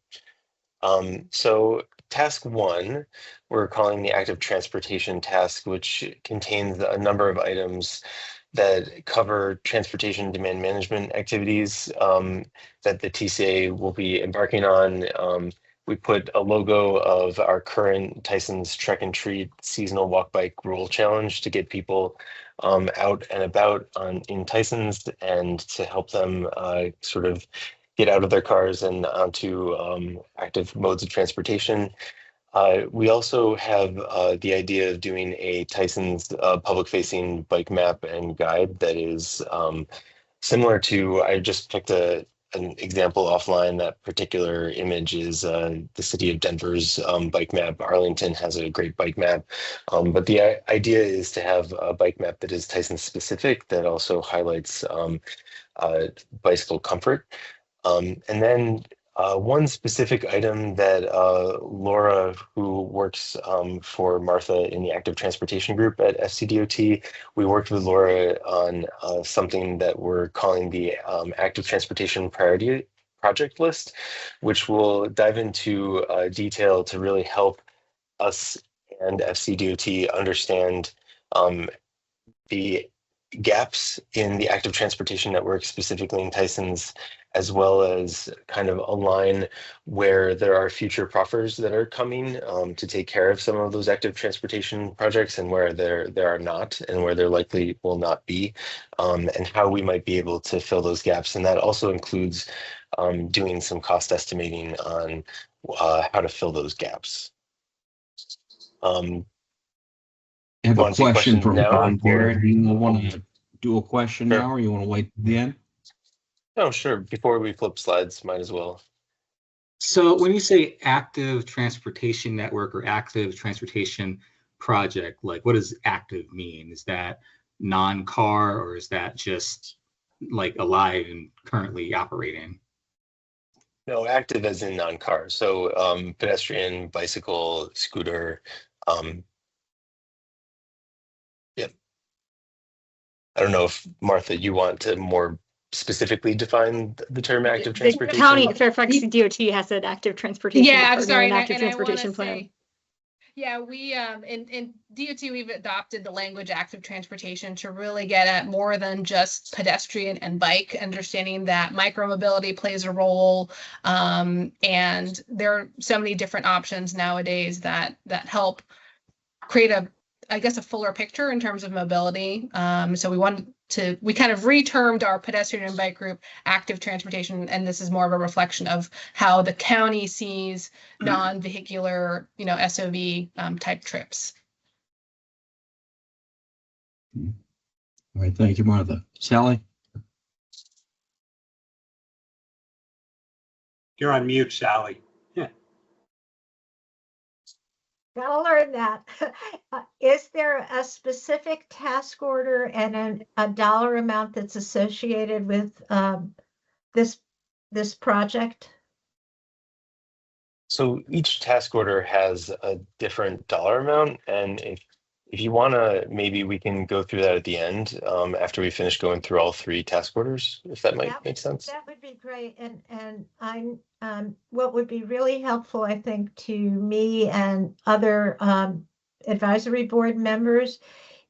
So task 1, we're calling the active transportation task, which contains a number of items that cover transportation demand management activities that the TCA will be embarking on. We put a logo of our current Tysons Trek and Treat seasonal walk bike rule challenge to get people out and about in Tysons and to help them sort of get out of their cars and onto active modes of transportation. We also have the idea of doing a Tysons public-facing bike map and guide that is similar to, I just picked an example offline. That particular image is the city of Denver's bike map. Arlington has a great bike map, but the idea is to have a bike map that is Tysons specific that also highlights bicycle comfort. And then one specific item that Laura, who works for Martha in the active transportation group at FCDOT, we worked with Laura on something that we're calling the active transportation priority project list, which will dive into detail to really help us and FCDOT understand the gaps in the active transportation network, specifically in Tysons, as well as kind of align where there are future proffers that are coming to take care of some of those active transportation projects, and where there are not, and where there likely will not be, and how we might be able to fill those gaps. And that also includes doing some cost estimating on how to fill those gaps. I have a question from now? Ron Garrett. Do you want to do a question now, or you want to wait to the end? Oh, sure. Before we flip slides, might as well. So when you say active transportation network or active transportation project, like what does active mean? Is that non-car, or is that just like alive and currently operating? No, active as in non-car. So pedestrian, bicycle, scooter. Yep. I don't know if, Martha, you want to more specifically define the term active transportation? The county, Fairfax DOT has an active transportation. Yeah, I'm sorry. An active and I transportation wanna plan. say, yeah, we in DOT we've adopted the language active transportation to really get at more than just pedestrian and bike, understanding that micromobility plays a role, and there are so many different options nowadays that help create a fuller picture in terms of mobility. So we kind of retermed our pedestrian and bike group active transportation, and this is more of a reflection of how the county sees non-vehicular, SOV type trips. All right, thank you, Martha. Sally? You're on mute, Sally. Gotta learn that. Is there a specific task order and a dollar amount that's associated with this project? So each task order has a different dollar amount, and if If you want to, maybe we can go through that at the end after we finish going through all 3 task orders, if that might make sense. That would be great. And I'm what would be really helpful, I think, to me and other advisory board members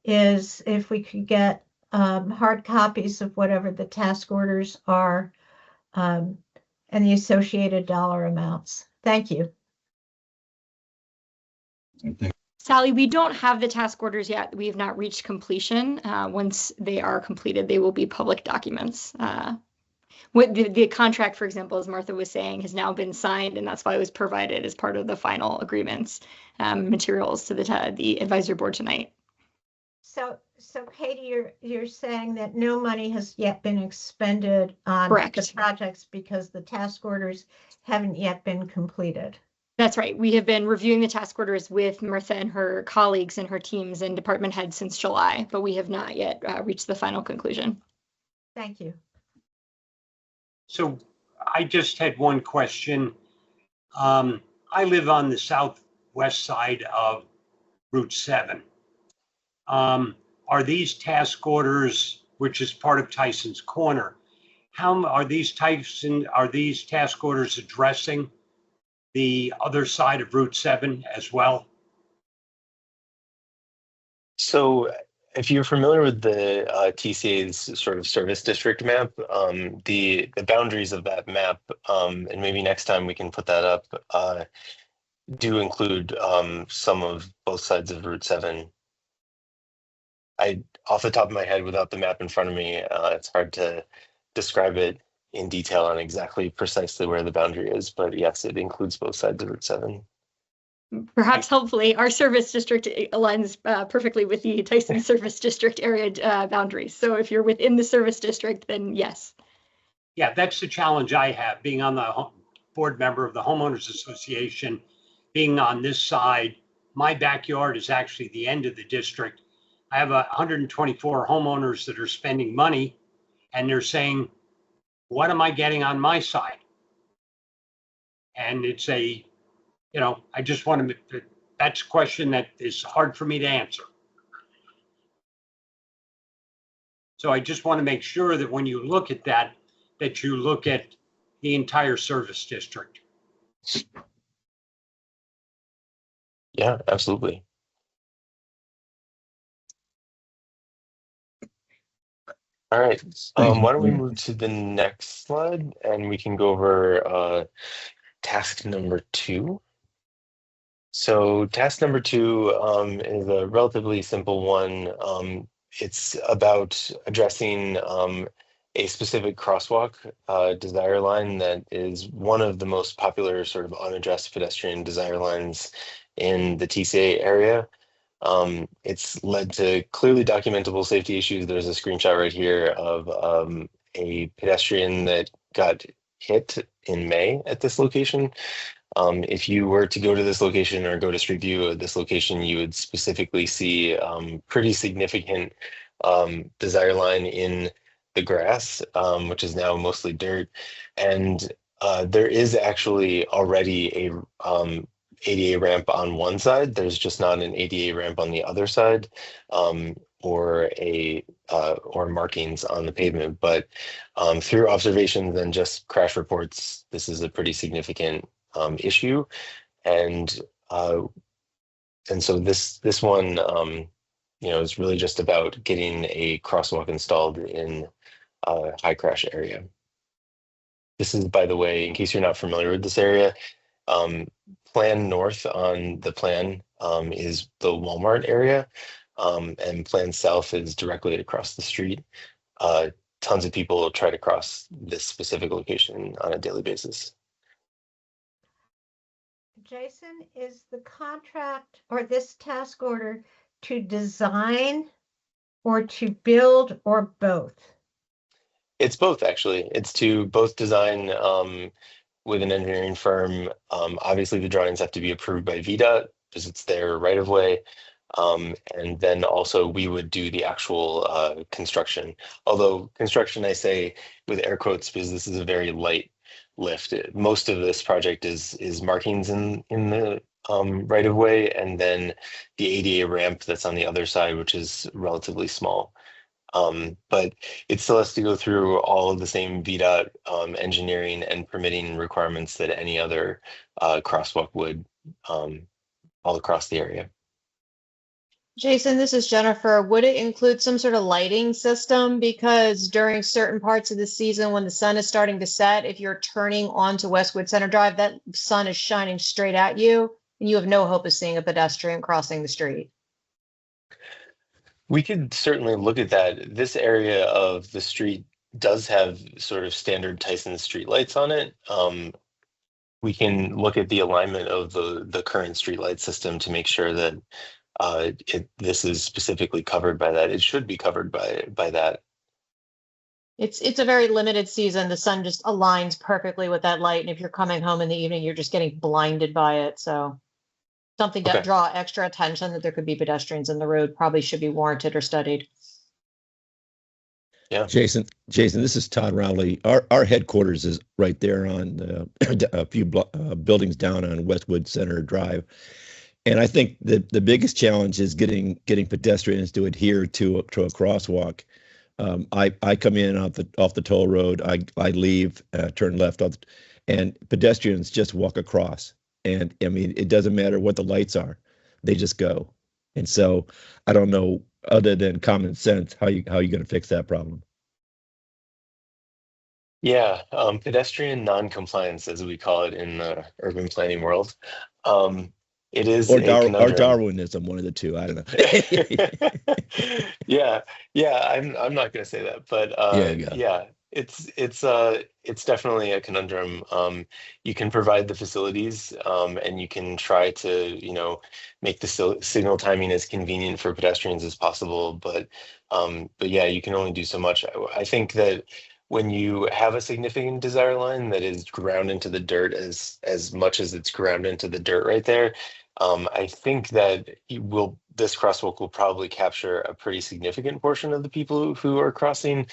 is if we could get hard copies of whatever the task orders are and the associated dollar amounts. Thank you. Sally, we don't have the task orders yet. We have not reached completion. Once they are completed, they will be public documents. What the contract, for example, as Martha was saying, has now been signed, and that's why it was provided as part of the final agreements materials to the advisory board tonight. So Katie, you're saying that no money has yet been expended on Correct. the projects because the task orders haven't yet been completed. That's right. We have been reviewing the task orders with Martha and her colleagues and her teams and department heads since July, but we have not yet reached the final conclusion. Thank you. So I just had one question. I live on the southwest side of Route 7. Are these task orders, which is part of Tysons Corner, how are these task orders addressing the other side of Route 7 as well? So if you're familiar with the TCA's sort of service district map, the boundaries of that map, and maybe next time we can put that up, do include some of both sides of Route 7. Off the top of my head, without the map in front of me, it's hard to describe it in detail on exactly precisely where the boundary is, but yes, it includes both sides of Route 7. Perhaps helpfully, our service district aligns perfectly with the Tyson Service District area boundaries. So if you're within the service district, then yes. Yeah, that's the challenge I have, being on the board member of the Homeowners Association, being on this side. My backyard is actually the end of the district. I have 124 homeowners that are spending money, and they're saying, what am I getting on my side? And it's I just want to, that's a question that is hard for me to answer. So I just want to make sure that when you look at that, that you look at the entire service district. Yeah, absolutely. All right, why don't we move to the next slide and we can go over task number 2. So task number 2 is a relatively simple one. It's about addressing a specific crosswalk desire line that is one of the most popular sort of unaddressed pedestrian desire lines in the TCA area. It's led to clearly documentable safety issues. There's a screenshot right here of a pedestrian that got hit in May at this location. If you were to go to this location or go to Street View of this location, you would specifically see pretty significant desire line in the grass, which is now mostly dirt. And there is actually already a ADA ramp on one side. There's just not an ADA ramp on the other side, or markings on the pavement. But through observations and just crash reports, this is a pretty significant issue, and so this one, is really just about getting a crosswalk installed in a high crash area. This is, by the way, in case you're not familiar with this area, plan north on the plan is the Walmart area, and plan south is directly across the street. Tons of people try to cross this specific location on a daily basis. Jason, is the contract or this task order to design or to build or both? It's both, actually. It's to both design with an engineering firm. Obviously, the drawings have to be approved by VDOT because it's their right of way. And then also we would do the actual construction. Although construction, I say with air quotes, because this is a very light lift. Most of this project is markings in the right of way, and then the ADA ramp that's on the other side, which is relatively small. But it still has to go through all of the same VDOT engineering and permitting requirements that any other crosswalk would, all across the area. Jason, this is Jennifer. Would it include some sort of lighting system? Because during certain parts of the season, when the sun is starting to set, if you're turning onto Westwood Center Drive, that sun is shining straight at you, and you have no hope of seeing a pedestrian crossing the street. We could certainly look at that. This area of the street does have sort of standard Tyson street lights on it. We can look at the alignment of the current streetlight system to make sure that this is specifically covered by that. It should be covered by that. It's a very limited season. The sun just aligns perfectly with that light, and if you're coming home in the evening, you're just getting blinded by it. So something to draw extra attention that there could be pedestrians in the road probably should be warranted or studied. Yeah, Jason, this is Todd Rowley. Our headquarters is right there on a few buildings down on Westwood Center Drive. And I think the biggest challenge is getting pedestrians to adhere to a crosswalk. I come in off the toll road. I leave, turn left, and pedestrians just walk across. And I mean, it doesn't matter what the lights are; they just go. And so I don't know, other than common sense, how you going to fix that problem. Yeah, pedestrian non-compliance, as we call it in the urban planning world. It is or conundrum. Darwinism, one of the two. I don't know. Yeah, I'm not going to say that, but yeah, it's definitely a conundrum. You can provide the facilities, and you can try to make the signal timing as convenient for pedestrians as possible, but yeah, you can only do so much. I think that when you have a significant desire line that is ground into the dirt as much as it's ground into the dirt right there, I think that this crosswalk will probably capture a pretty significant portion of the people who are crossing,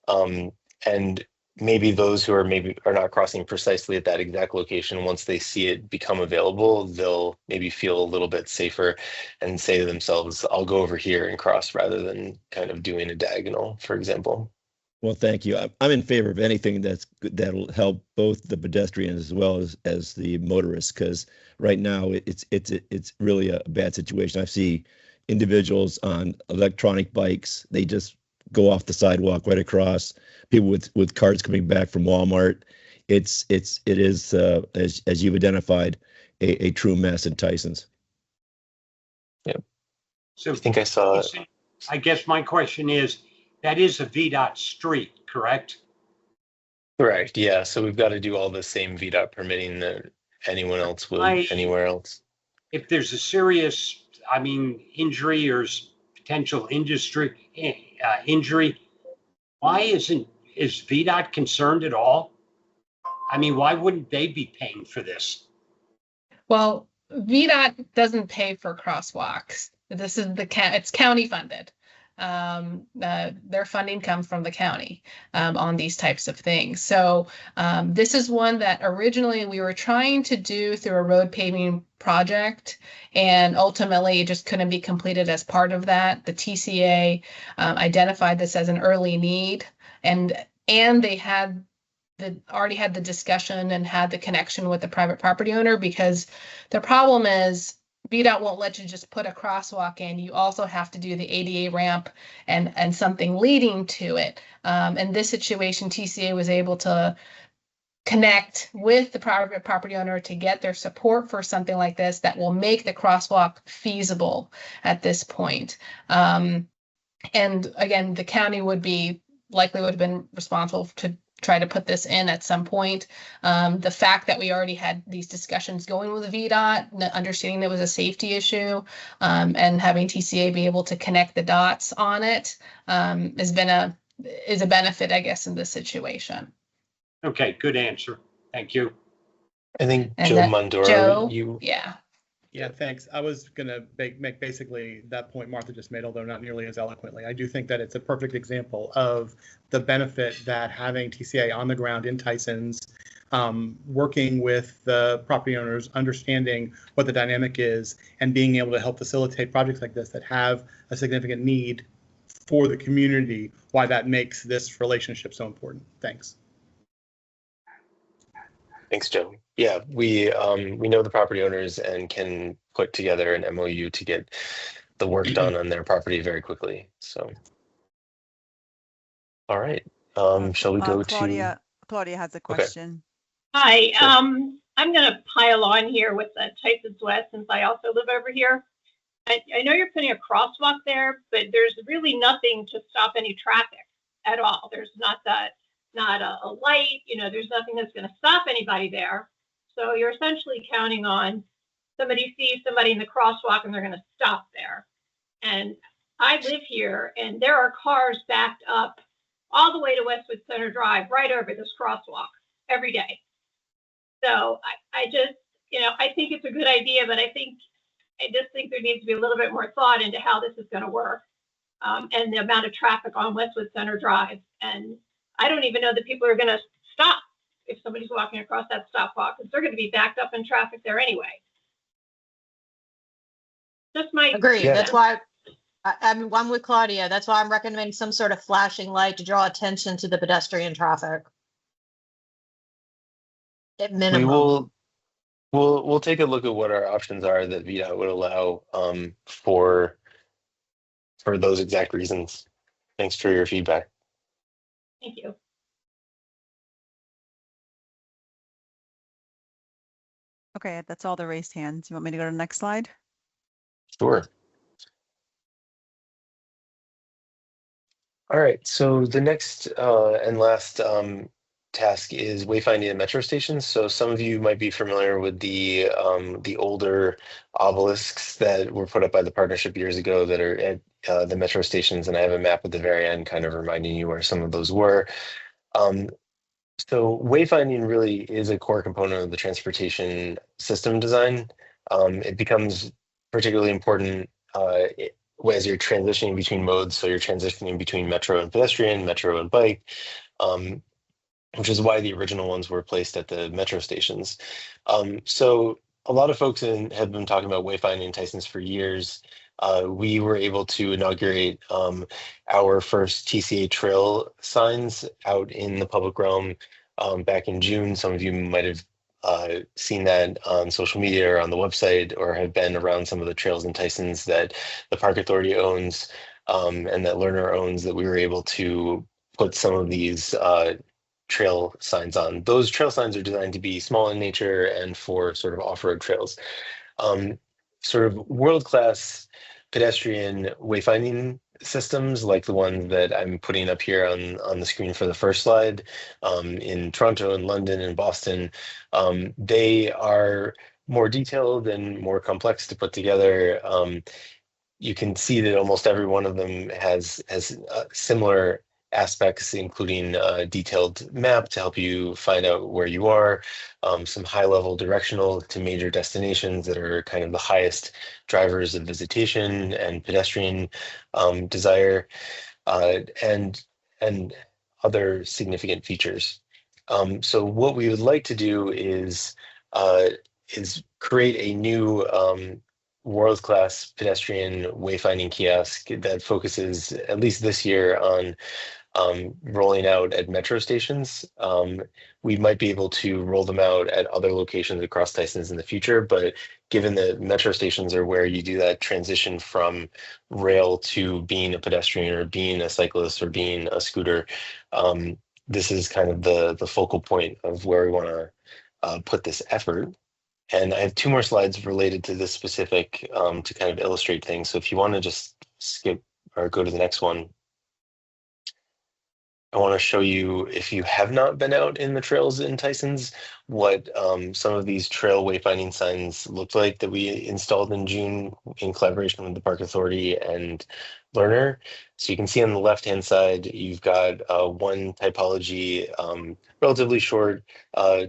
and maybe those who are not crossing precisely at that exact location, once they see it become available, they'll maybe feel a little bit safer and say to themselves, I'll go over here and cross rather than kind of doing a diagonal, for example. Well, thank you. I'm in favor of anything that'll help both the pedestrians as well as the motorists, because right now it's really a bad situation. I see individuals on electronic bikes; they just go off the sidewalk right across. People with carts coming back from Walmart. It is as you've identified a true mess in Tysons. Yeah. So I think I saw. I guess my question is, that is a VDOT street, correct? Correct. Yeah. So we've got to do all the same VDOT permitting that anyone else would anywhere else. If there's a serious, injury or potential injury, why is VDOT concerned at all? Why wouldn't they be paying for this? Well, VDOT doesn't pay for crosswalks. This is it's county funded. Their funding comes from the county on these types of things. So this is one that originally we were trying to do through a road paving project, and ultimately it just couldn't be completed as part of that. The TCA identified this as an early need, and they had already had the discussion and had the connection with the private property owner, because the problem is VDOT won't let you just put a crosswalk in. You also have to do the ADA ramp and something leading to it. In this situation, TCA was able to connect with the private property owner to get their support for something like this that will make the crosswalk feasible at this point. And again, the county would have been responsible to try to put this in at some point. The fact that we already had these discussions going with VDOT, understanding there was a safety issue, and having TCA be able to connect the dots on it is a benefit, I guess, in this situation. Okay, good answer. Thank you. I think Joe Mondoro, Yeah, thanks. I was going to make basically that point Martha just made, although not nearly as eloquently. I do think that it's a perfect example of the benefit that having TCA on the ground in Tysons working with the property owners, understanding what the dynamic is, and being able to help facilitate projects like this that have a significant need for the community, why that makes this relationship so important. Thanks. Thanks, Joe. Yeah, we know the property owners and can put together an MOU to get the work done on their property very quickly. So, all right. Shall we go Claudia, to Claudia has a question. Hi, Sure. I'm going to pile on here with Tysons West since I also live over here. I know you're putting a crosswalk there, but there's really nothing to stop any traffic at all. There's not a light, there's nothing that's going to stop anybody there. So you're essentially counting on somebody sees somebody in the crosswalk and they're going to stop there. And I live here and there are cars backed up all the way to Westwood Center Drive, right over this crosswalk every day. So I just, I think it's a good idea, but I just think there needs to be a little bit more thought into how this is going to work, and the amount of traffic on Westwood Center Drive. And I don't even know that people are going to stop if somebody's walking across that stop walk, because they're going to be backed up in traffic there anyway. Just my Agreed. Yeah. That's why I'm with Claudia. That's why I'm recommending some sort of flashing light to draw attention to the pedestrian traffic. At minimum. We'll take a look at what our options are that VDOT would allow for those exact reasons. Thanks for your feedback. Thank you. Okay, that's all the raised hands. You want me to go to the next slide? Sure. All right, so the next and last task is wayfinding at metro stations. So some of you might be familiar with the older obelisks that were put up by the partnership years ago that are at the metro stations, and I have a map at the very end kind of reminding you where some of those were. So wayfinding really is a core component of the transportation system design. It becomes particularly important as you're transitioning between modes. So you're transitioning between metro and pedestrian, metro and bike, which is why the original ones were placed at the metro stations. So a lot of folks have been talking about wayfinding in Tysons for years. We were able to inaugurate our first TCA trail signs out in the public realm back in June. Some of you might have seen that on social media or on the website, or have been around some of the trails in Tysons that the Park Authority owns and that Lerner owns, that we were able to put some of these trail signs on. Those trail signs are designed to be small in nature and for sort of off-road trails. Sort of world-class pedestrian wayfinding systems like the one that I'm putting up here on the screen for the first slide in Toronto and London and Boston. They are more detailed and more complex to put together. You can see that almost every one of them has similar aspects, including a detailed map to help you find out where you are, some high-level directional to major destinations that are kind of the highest drivers of visitation and pedestrian desire, and other significant features. So what we would like to do is create a new world-class pedestrian wayfinding kiosk that focuses, at least this year, on rolling out at metro stations. We might be able to roll them out at other locations across Tysons in the future, but given that metro stations are where you do that transition from rail to being a pedestrian or being a cyclist or being a scooter, this is kind of the focal point of where we want to put this effort. And I have two more slides related to this specific to kind of illustrate things. So if you want to just skip or go to the next one. I want to show you, if you have not been out in the trails in Tysons, what some of these trail wayfinding signs looked like that we installed in June in collaboration with the Park Authority and Lerner. So you can see on the left-hand side, you've got one typology, relatively short,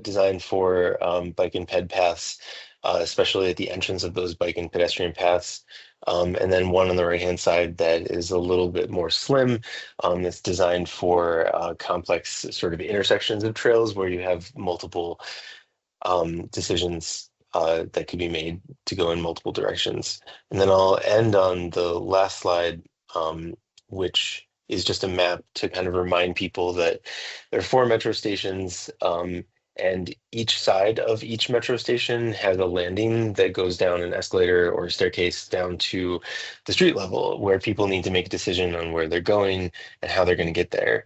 designed for bike and ped paths. especially at the entrance of those bike and pedestrian paths. And then one on the right-hand side that is a little bit more slim. That's designed for complex sort of intersections of trails where you have multiple decisions that could be made to go in multiple directions. And then I'll end on the last slide, which is just a map to kind of remind people that there are 4 metro stations, and each side of each metro station has a landing that goes down an escalator or staircase down to the street level, where people need to make a decision on where they're going and how they're going to get there.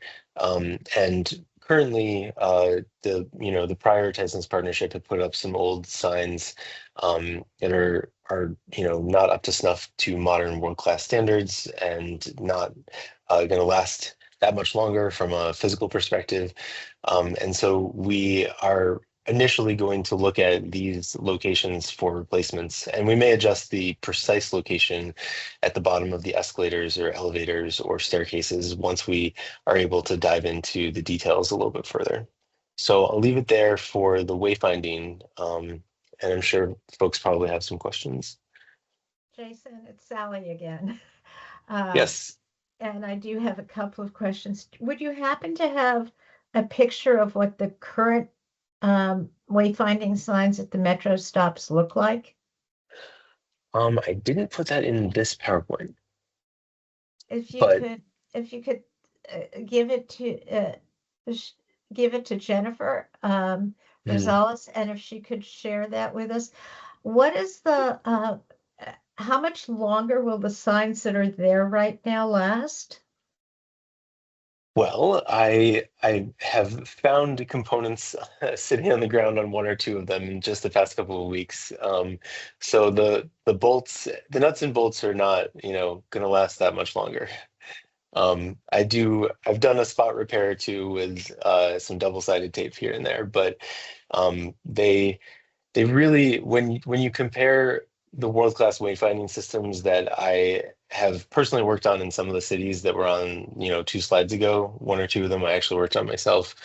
And currently, the prior Tysons partnership had put up some old signs that are not up to snuff to modern world-class standards and not going to last that much longer from a physical perspective. And so we are initially going to look at these locations for replacements, and we may adjust the precise location at the bottom of the escalators or elevators or staircases once we are able to dive into the details a little bit further. So I'll leave it there for the wayfinding, and I'm sure folks probably have some questions. Jason, it's Sally again. Yes. And I do have a couple of questions. Would you happen to have a picture of what the current wayfinding signs at the metro stops look like? I didn't put that in this PowerPoint. If you could give it to Jennifer Rosales, and if she could share that with us. What is the how much longer will the signs that are there right now last? Well, I have found components sitting on the ground on 1 or 2 of them in just the past couple of weeks. So the bolts, the nuts and bolts are not, going to last that much longer. I've done a spot repair or 2 with some double-sided tape here and there, but they really, when you compare the world-class wayfinding systems that I have personally worked on in some of the cities that were on, 2 slides ago, 1 or 2 of them I actually worked on myself.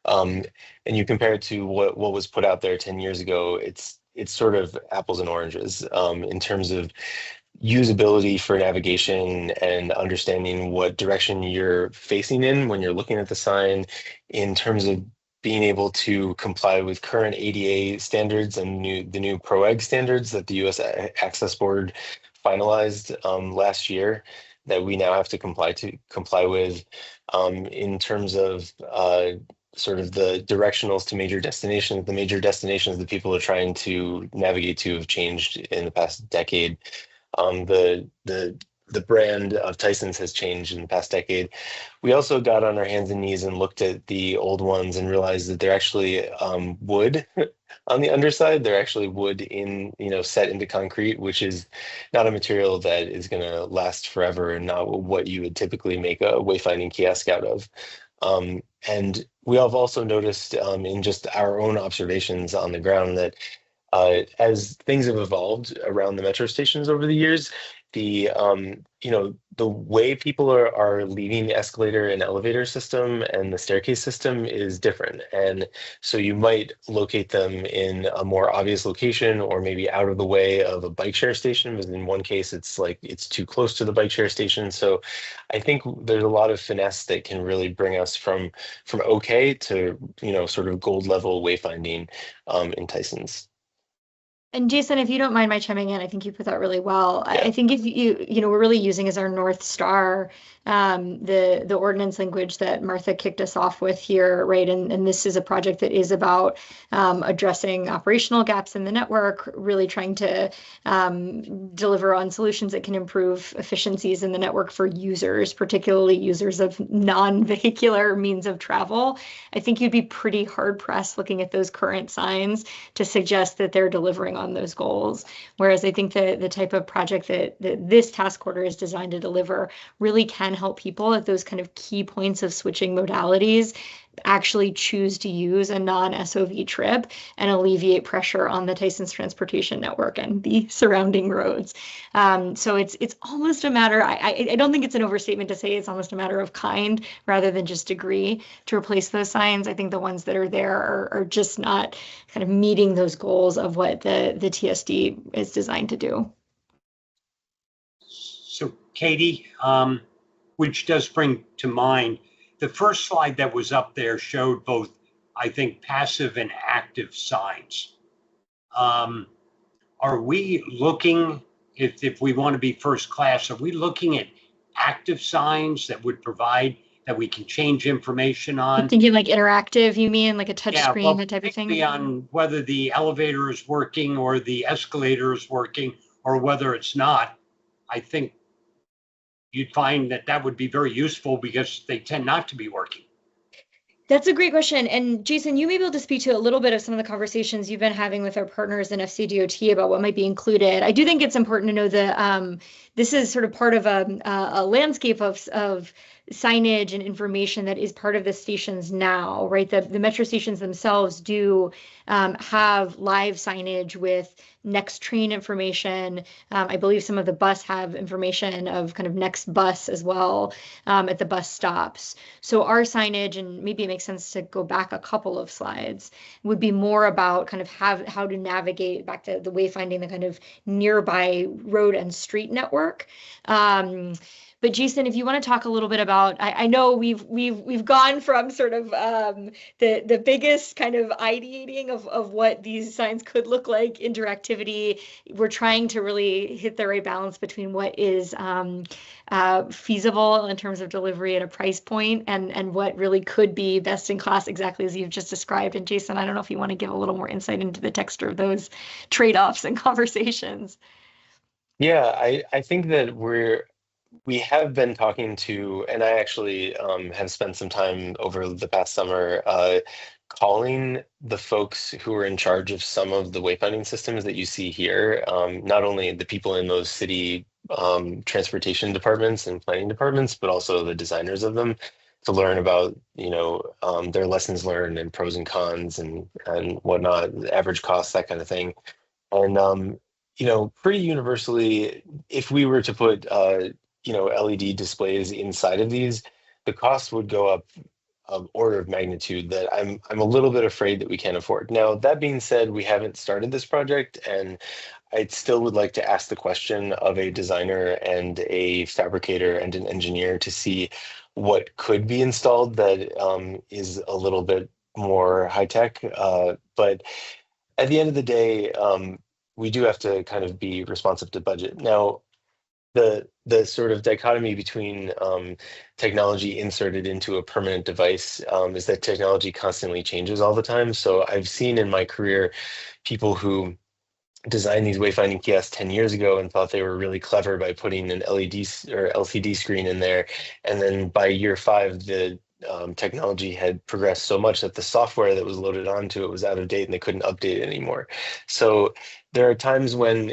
And you compare it to what was put out there 10 years ago, it's sort of apples and oranges in terms of usability for navigation and understanding what direction you're facing in when you're looking at the sign, in terms of being able to comply with current ADA standards and the new PROEG standards that the U.S. Access Board finalized last year, that we now have to comply with, in terms of sort of the directionals to major destinations. The major destinations that people are trying to navigate to have changed in the past decade. The brand of Tysons has changed in the past decade. We also got on our hands and knees and looked at the old ones and realized that they're actually wood on the underside. They're actually wood set into concrete, which is not a material that is going to last forever and not what you would typically make a wayfinding kiosk out of. And we have also noticed in just our own observations on the ground that as things have evolved around the metro stations over the years, the way people are leaving the escalator and elevator system and the staircase system is different. And so you might locate them in a more obvious location, or maybe out of the way of a bike share station, but in one case it's too close to the bike share station. So I think there's a lot of finesse that can really bring us from okay to sort of gold level wayfinding in Tysons. And Jason, if you don't mind my chiming in, I think you put that really well. Yeah. I think if we're really using as our North Star the ordinance language that Martha kicked us off with here, right? And this is a project that is about addressing operational gaps in the network, really trying to deliver on solutions that can improve efficiencies in the network for users, particularly users of non-vehicular means of travel. I think you'd be pretty hard pressed looking at those current signs to suggest that they're delivering on those goals. Whereas I think that the type of project that this task order is designed to deliver really can help people at those kind of key points of switching modalities actually choose to use a non-SOV trip and alleviate pressure on the Tysons transportation network and the surrounding roads. So it's almost a matter, I don't think it's an overstatement to say it's almost a matter of kind rather than just degree to replace those signs. I think the ones that are there are just not kind of meeting those goals of what the TSD is designed to do. So Katie, which does bring to mind, the first slide that was up there showed both, I think, passive and active signs. Are we looking, if we want to be first class, are we looking at active signs that would provide, that we can change information on? I'm thinking like interactive, you mean like a touch screen, well, that type of thing? on whether the elevator is working or the escalator is working or whether it's not. I think you'd find that that would be very useful because they tend not to be working. That's a great question. And Jason, you may be able to speak to a little bit of some of the conversations you've been having with our partners in FCDOT about what might be included. I do think it's important to know that this is sort of part of a landscape of signage and information that is part of the stations now, right? The metro stations themselves do have live signage with next train information. I believe some of the bus have information of kind of next bus as well at the bus stops. So our signage, and maybe it makes sense to go back a couple of slides, would be more about kind of how to navigate back to the wayfinding, the kind of nearby road and street network. But Jason, if you want to talk a little bit about, I know we've gone from sort of the biggest kind of ideating of what these signs could look like, interactivity. We're trying to really hit the right balance between what is feasible in terms of delivery at a price point and what really could be best in class, exactly as you've just described. And Jason, I don't know if you want to give a little more insight into the texture of those trade-offs and conversations. Yeah, I think that we have been talking to, and I actually have spent some time over the past summer calling the folks who are in charge of some of the wayfinding systems that you see here, not only the people in those city transportation departments and planning departments, but also the designers of them, to learn about, their lessons learned and pros and cons and whatnot, average costs, that kind of thing. And, pretty universally, if we were to put LED displays inside of these, the cost would go up an order of magnitude that I'm a little bit afraid that we can't afford. Now, that being said, we haven't started this project, and I still would like to ask the question of a designer and a fabricator and an engineer to see what could be installed that is a little bit more high tech. But at the end of the day, we do have to kind of be responsive to budget. Now, the sort of dichotomy between technology inserted into a permanent device is that technology constantly changes all the time. So I've seen in my career people who designed these wayfinding kiosks 10 years ago and thought they were really clever by putting an LED or LCD screen in there. And then by year 5, the technology had progressed so much that the software that was loaded onto it was out of date and they couldn't update it anymore. So there are times when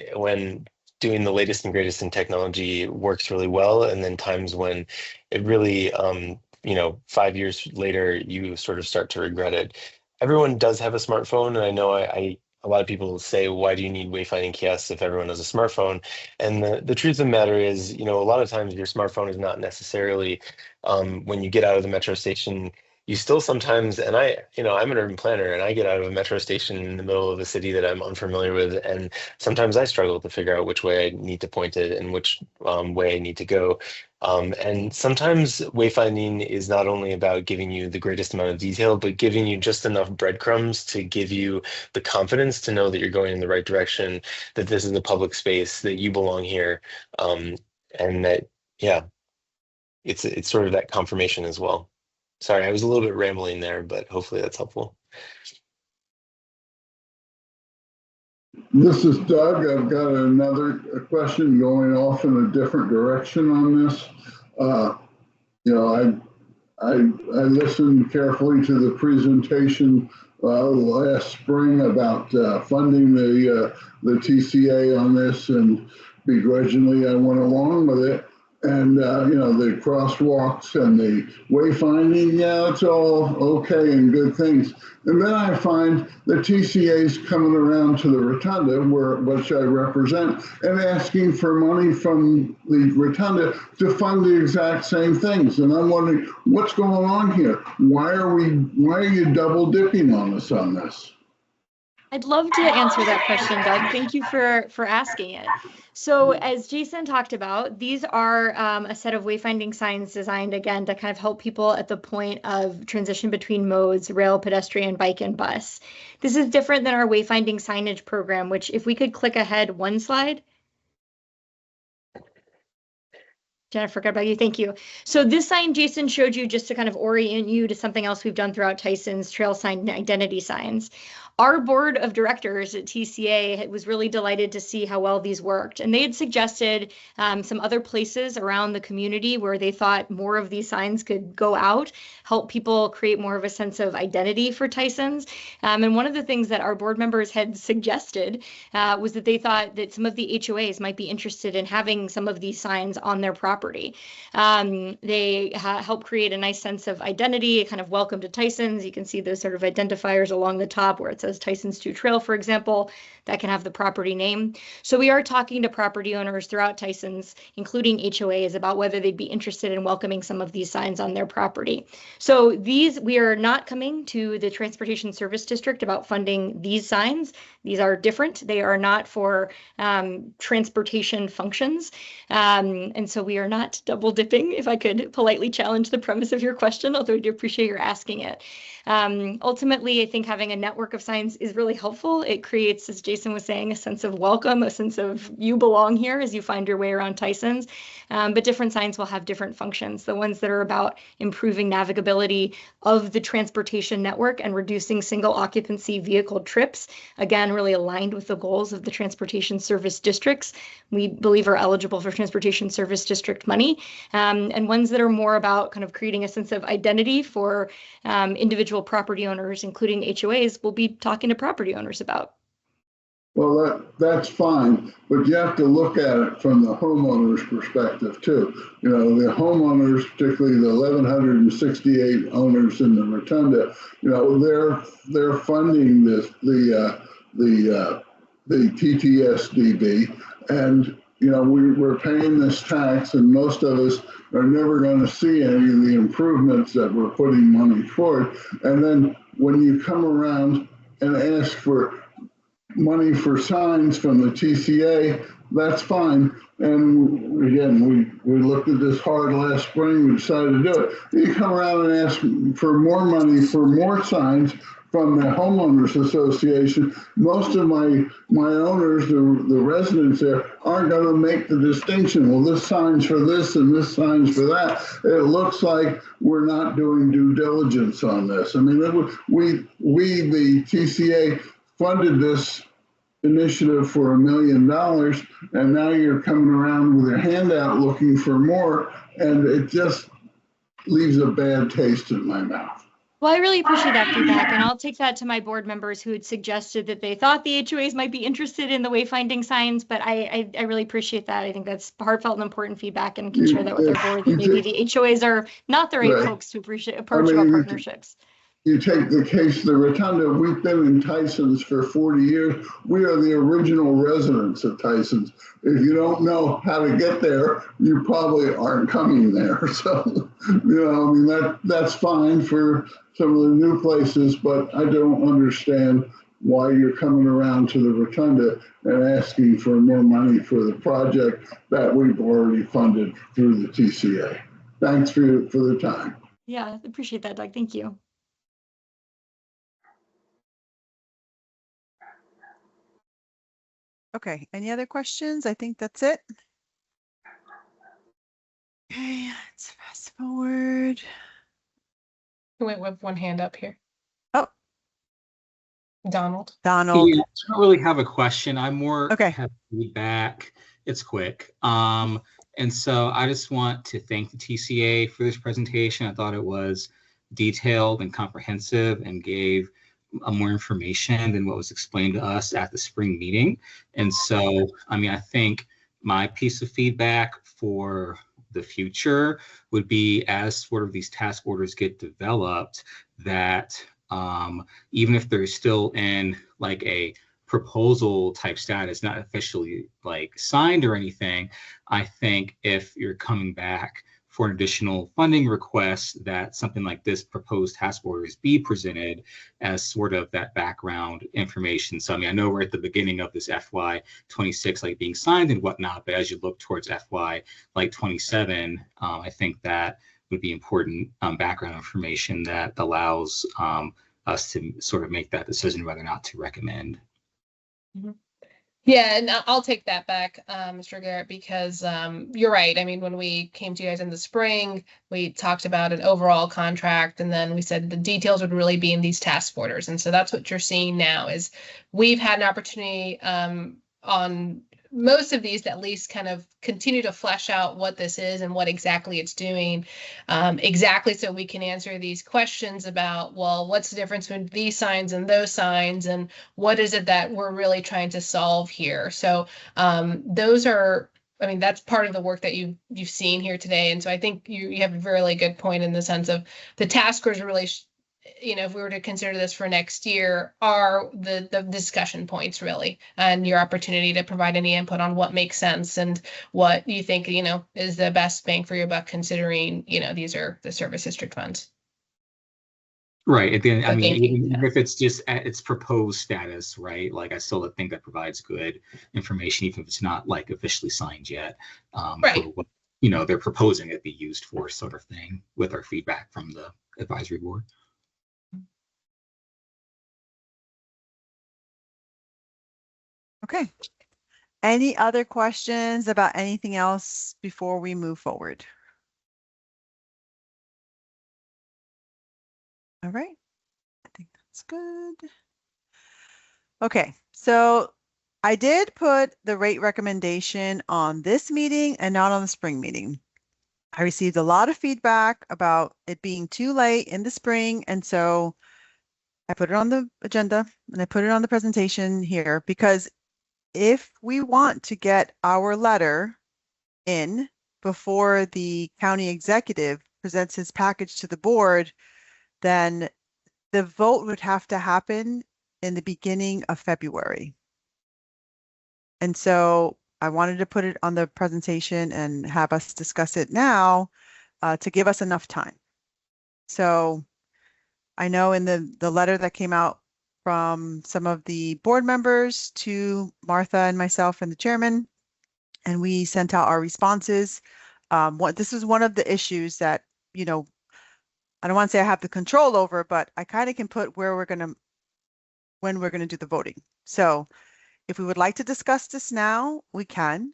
doing the latest and greatest in technology works really well, and then times when it really, 5 years later, you sort of start to regret it. Everyone does have a smartphone, and I know a lot of people say, why do you need wayfinding kiosks if everyone has a smartphone? And the truth of the matter is, a lot of times your smartphone is not necessarily, when you get out of the metro station, you still sometimes, and I'm an urban planner, and I get out of a metro station in the middle of a city that I'm unfamiliar with, and sometimes I struggle to figure out which way I need to point it and which way I need to go. And sometimes wayfinding is not only about giving you the greatest amount of detail, but giving you just enough breadcrumbs to give you the confidence to know that you're going in the right direction, that this is a public space, that you belong here, and that, yeah, it's sort of that confirmation as well. Sorry, I was a little bit rambling there, but hopefully that's helpful. This is Doug. I've got another question going off in a different direction on this. I listened carefully to the presentation last spring about funding the TCA on this, and begrudgingly I went along with it. And, the crosswalks and the wayfinding, yeah, it's all okay and good things. And then I find the TCA's coming around to the Rotunda, which I represent, and asking for money from the Rotunda to fund the exact same things. And I'm wondering, what's going on here? Why are you double dipping on us on this? I'd love to answer that question, Doug. Thank you for asking it. So as Jason talked about, these are a set of wayfinding signs designed, again, to kind of help people at the point of transition between modes, rail, pedestrian, bike, and bus. This is different than our wayfinding signage program, which if we could click ahead one slide. Jennifer, good about you. Thank you. So this sign Jason showed you just to kind of orient you to something else we've done throughout Tysons, trail sign and identity signs. Our board of directors at TCA was really delighted to see how well these worked. And they had suggested some other places around the community where they thought more of these signs could go out, help people create more of a sense of identity for Tysons. And one of the things that our board members had suggested was that they thought that some of the HOAs might be interested in having some of these signs on their property. They help create a nice sense of identity, a kind of welcome to Tysons. You can see those sort of identifiers along the top where it says Tysons 2 Trail, for example, that can have the property name. So we are talking to property owners throughout Tysons, including HOAs, about whether they'd be interested in welcoming some of these signs on their property. So we are not coming to the Transportation Service District about funding these signs. These are different. They are not for transportation functions. And so we are not double dipping, if I could politely challenge the premise of your question, although I do appreciate your asking it. Ultimately, I think having a network of signs is really helpful. It creates, as Jason was saying, a sense of welcome, a sense of you belong here as you find your way around Tysons. But different signs will have different functions. The ones that are about improving navigability of the transportation network and reducing single occupancy vehicle trips, again, really aligned with the goals of the Transportation Service Districts we believe are eligible for Transportation Service District money, and ones that are more about kind of creating a sense of identity for individual property owners, including HOAs, we'll be talking to property owners about. Well, that's fine, but you have to look at it from the homeowner's perspective too. The homeowners, particularly the 1,168 owners in the Rotunda, they're funding the TTSDB, and we're paying this tax, and most of us are never going to see any of the improvements that we're putting money toward. And then when you come around and ask for money for signs from the TCA, that's fine. And again, we looked at this hard last spring, we decided to do it. You come around and ask for more money for more signs from the homeowners association. Most of my owners, the residents there, aren't going to make the distinction. Well, this sign's for this and this sign's for that. It looks like we're not doing due diligence on this. I mean, we the TCA funded this initiative for $1 million, and now you're coming around with a handout looking for more, and it just leaves a bad taste in my mouth. Well, I really appreciate that feedback, and I'll take that to my board members who had suggested that they thought the HOAs might be interested in the wayfinding signs, but I really appreciate that. I think that's heartfelt and important feedback, and can share that with our board, that maybe the HOAs are not the right folks to approach about partnerships. You take the case of the Rotunda, we've been in Tysons for 40 years. We are the original residents of Tysons. If you don't know how to get there, you probably aren't coming there. So, that's fine for some of the new places, but I don't understand why you're coming around to the Rotunda and asking for more money for the project that we've already funded through the TCA. Thanks for the time. Yeah, I appreciate that, Doug. Thank you. Okay, any other questions? I think that's it. Okay, let's fast forward. We have one hand up here. Oh. Donald. Yeah, I don't really have a question. I more have feedback. It's quick. And so I just want to thank the TCA for this presentation. I thought it was detailed and comprehensive and gave more information than what was explained to us at the spring meeting. And so, I think my piece of feedback for the future would be, as sort of these task orders get developed, that even if they're still in like a proposal type status, not officially like signed or anything, I think if you're coming back for an additional funding request, that something like this proposed task orders be presented as sort of that background information. So I mean, I know we're at the beginning of this FY26 like being signed and whatnot, but as you look towards FY like 27, I think that would be important background information that allows us to sort of make that decision whether or not to recommend. Mm-hmm. Yeah, and I'll take that back, Mr. Garrett, because you're right. I mean, when we came to you guys in the spring, we talked about an overall contract, and then we said the details would really be in these task orders. And so that's what you're seeing now is we've had an opportunity on most of these to at least kind of continue to flesh out what this is and what exactly it's doing, exactly so we can answer these questions about, well, what's the difference between these signs and those signs, and what is it that we're really trying to solve here? So those are, I mean, that's part of the work that you've seen here today. And so I think you have a really good point in the sense of the task force really, if we were to consider this for next year, are the discussion points really, and your opportunity to provide any input on what makes sense and what you think, is the best bang for your buck, considering, these are the service district funds. Right. And then, I mean, even if it's just at its proposed status, right? Like, I still think that provides good information, even if it's not like officially signed yet, right. For what, they're proposing it be used for, sort of thing, with our feedback from the advisory board. Okay. Any other questions about anything else before we move forward? All right. I think that's good. Okay. So I did put the rate recommendation on this meeting and not on the spring meeting. I received a lot of feedback about it being too late in the spring. And so I put it on the agenda and I put it on the presentation here because if we want to get our letter in before the county executive presents his package to the board, then the vote would have to happen in the beginning of February. And so I wanted to put it on the presentation and have us discuss it now to give us enough time. So I know in the letter that came out from some of the board members to Martha and myself and the chairman, and we sent out our responses. This is one of the issues that, I don't want to say I have the control over, but I kind of can put when we're going to do the voting. So if we would like to discuss this now, we can.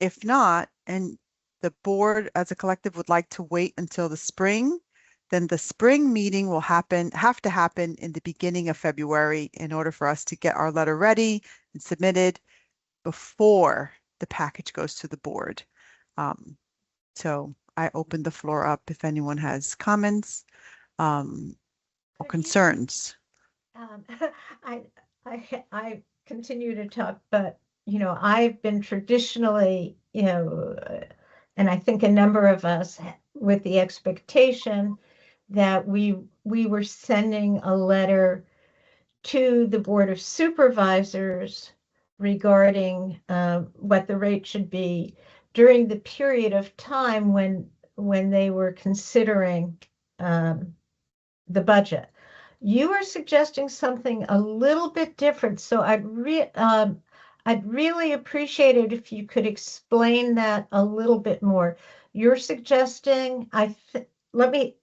If not, and the board as a collective would like to wait until the spring, then the spring meeting will have to happen in the beginning of February in order for us to get our letter ready and submitted before the package goes to the board. So I open the floor up if anyone has comments or concerns. I continue to talk, but I've been traditionally, and I think a number of us with the expectation that we were sending a letter to the Board of Supervisors regarding what the rate should be during the period of time when they were considering the budget. You are suggesting something a little bit different, so I'd really appreciate it if you could explain that a little bit more. You're suggesting, let me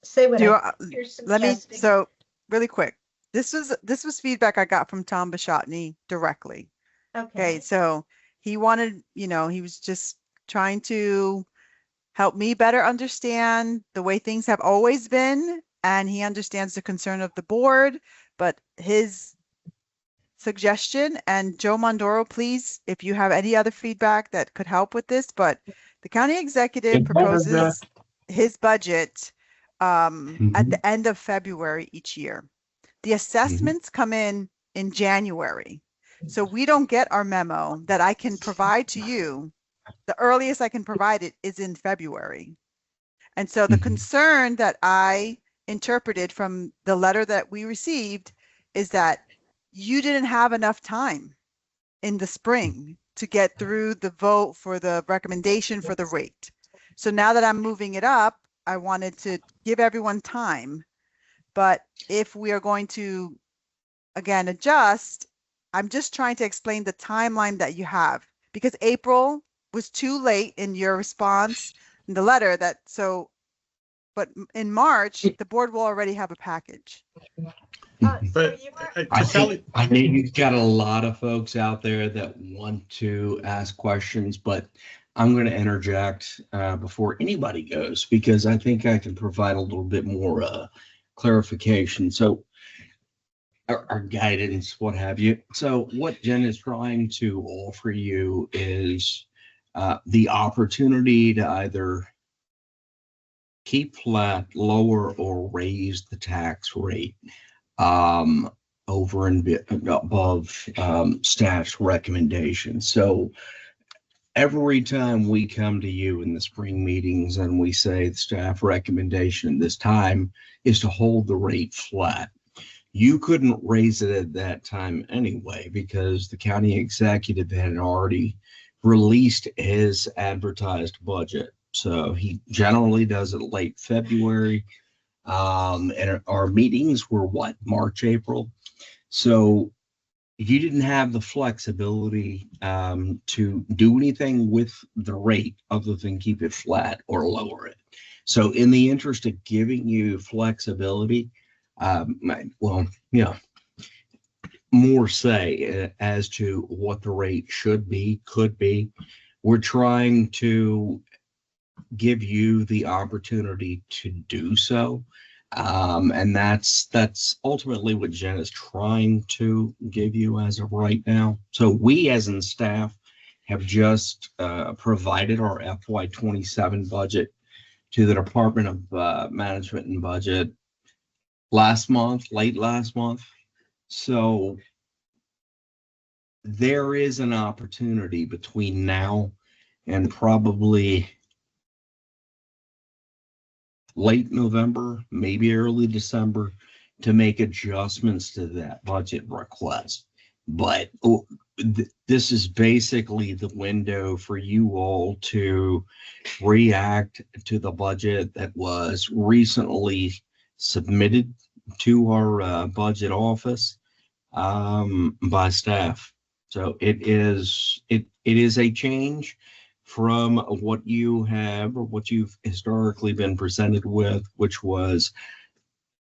say what you're suggesting. So really quick, this was feedback I got from Tom Bashotny directly. Okay, so he wanted, he was just trying to help me better understand the way things have always been, and he understands the concern of the board, but his suggestion, and Joe Mondoro, please, if you have any other feedback that could help with this, but the county executive proposes his budget at the end of February each year. The assessments come in January. So we don't get our memo that I can provide to you the earliest I can provide it is in February. And so the concern that I interpreted from the letter that we received is that you didn't have enough time in the spring to get through the vote for the recommendation for the rate. So now that I'm moving it up, I wanted to give everyone time. But if we are going to, again, adjust, I'm just trying to explain the timeline that you have, because April was too late in your response in the letter that, so, but in March, the board will already have a package. But I know you've got a lot of folks out there that want to ask questions, but I'm going to interject before anybody goes, because I think I can provide a little bit more clarification. So our guidance, what have you. So what Jen is trying to offer you is the opportunity to either keep flat, lower, or raise the tax rate over and above staff's recommendation. So every time we come to you in the spring meetings and we say the staff recommendation this time is to hold the rate flat, you couldn't raise it at that time anyway, because the county executive had already released his advertised budget. So he generally does it late February. And our meetings were what, March, April? So you didn't have the flexibility to do anything with the rate other than keep it flat or lower it. So in the interest of giving you flexibility, well, you know, more say as to what the rate should be, could be, we're trying to give you the opportunity to do so. And that's ultimately what Jen is trying to give you as of right now. So we as in staff have just provided our FY27 budget to the Department of Management and Budget late last month. So there is an opportunity between now and probably late November, maybe early December, to make adjustments to that budget request. But this is basically the window for you all to react to the budget that was recently submitted to our budget office by staff. So it is a change from what you have or what you've historically been presented with, which was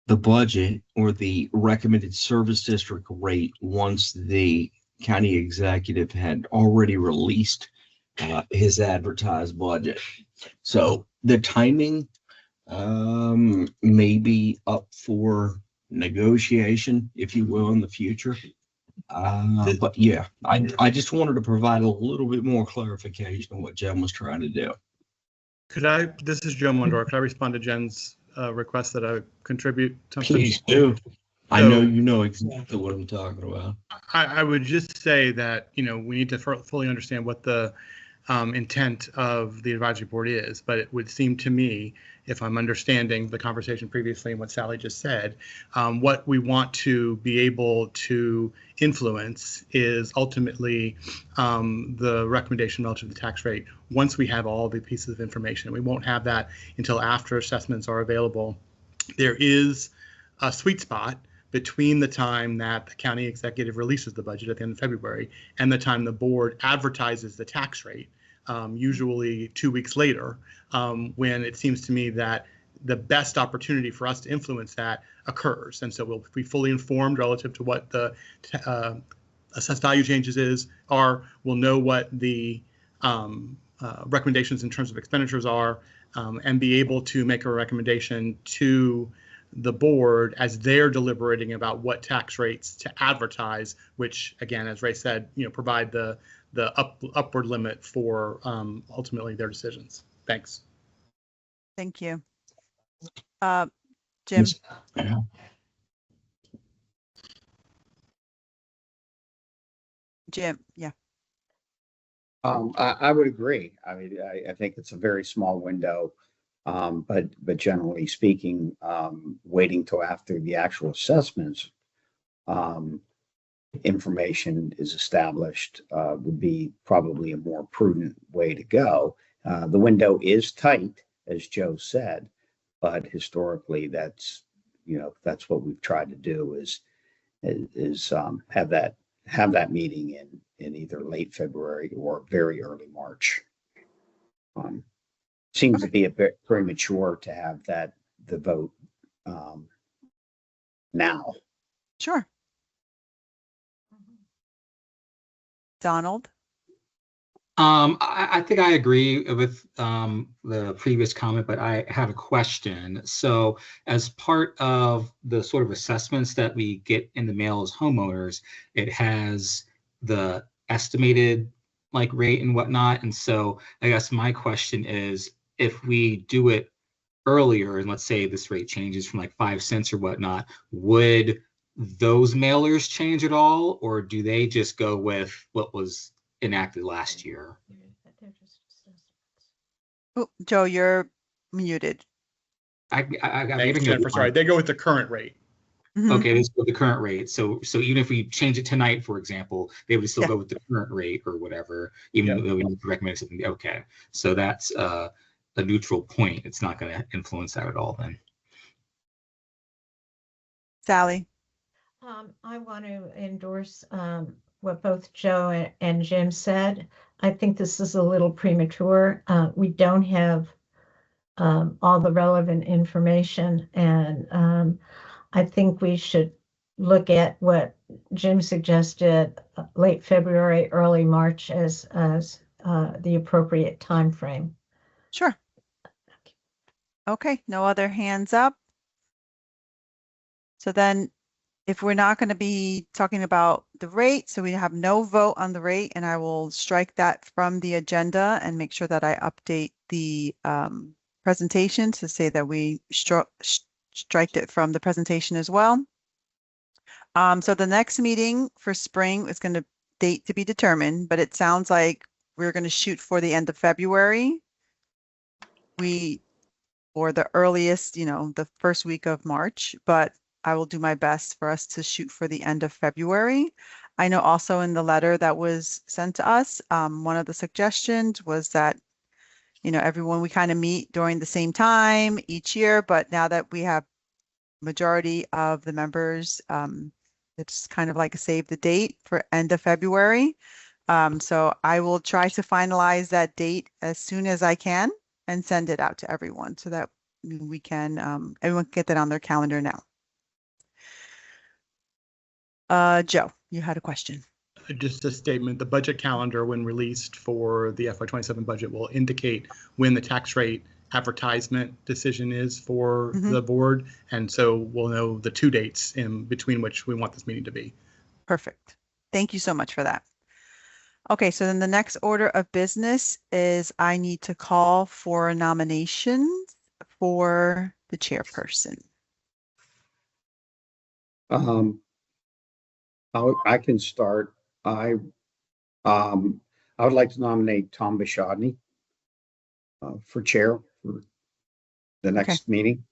the budget or the recommended service district rate once the county executive had already released his advertised budget. So the timing may be up for negotiation, if you will, in the future. But yeah, I just wanted to provide a little bit more clarification on what Jen was trying to do. This is Joe Mondor. Could I respond to Jen's request that I contribute something? Please do. I know you know exactly what I'm talking about. I would just say that, you know, we need to fully understand what the intent of the advisory board is, but it would seem to me, if I'm understanding the conversation previously and what Sally just said, what we want to be able to influence is ultimately the recommendation relative to the tax rate once we have all the pieces of information. We won't have that until after assessments are available. There is a sweet spot between the time that the county executive releases the budget at the end of February and the time the board advertises the tax rate, usually 2 weeks later, when it seems to me that the best opportunity for us to influence that occurs. And so we'll be fully informed relative to what the assessed value changes are. We'll know what the recommendations in terms of expenditures are, and be able to make a recommendation to the board as they're deliberating about what tax rates to advertise, which again, as Ray said, you know, provide the upward limit for ultimately their decisions. Thanks. Thank you. Jim. Jim, yeah. I would agree. I mean, I think it's a very small window. But generally speaking, waiting till after the actual assessments information is established would be probably a more prudent way to go. The window is tight, as Joe said, but historically, that's what we've tried to do is have that meeting in either late February or very early March. Seems to be a bit premature to have the vote now. Sure. Donald? I think I agree with the previous comment, but I have a question. So as part of the sort of assessments that we get in the mail as homeowners, it has the estimated like rate and whatnot. And so I guess my question is, if we do it earlier, and let's say this rate changes from like 5 cents or whatnot, would those mailers change at all, or do they just go with what was enacted last year? Oh, Joe, you're muted. Thanks, Jennifer. Sorry, they go with the current rate. Okay, let's go with the current rate. So even if we change it tonight, for example, they would still go with the current rate or whatever, even though we need to recommend something. Okay, so that's a neutral point. It's not going to influence that at all then. Sally? I want to endorse what both Joe and Jim said. I think this is a little premature. We don't have all the relevant information, and I think we should look at what Jim suggested, late February, early March as the appropriate time frame. Sure. Okay, no other hands up. So then if we're not going to be talking about the rate, so we have no vote on the rate, and I will strike that from the agenda and make sure that I update the presentation to say that we striked it from the presentation as well. So the next meeting for spring is going to date to be determined, but it sounds like we're going to shoot for the end of February. Or the earliest, the first week of March, but I will do my best for us to shoot for the end of February. I know also in the letter that was sent to us, one of the suggestions was that, everyone, we kind of meet during the same time each year, but now that we have majority of the members, it's kind of like a save the date for end of February. So I will try to finalize that date as soon as I can and send it out to everyone so that we can, everyone can get that on their calendar now. Joe, you had a question. Just a statement, the budget calendar when released for the FY27 budget will indicate when the tax rate advertisement decision is for the board. And so we'll know the 2 dates in between which we want this meeting to be. Perfect. Thank you so much for that. Okay, so then the next order of business is I need to call for nominations for the chairperson. I can start. I would like to nominate Tom Bashadny for chair for the next meeting.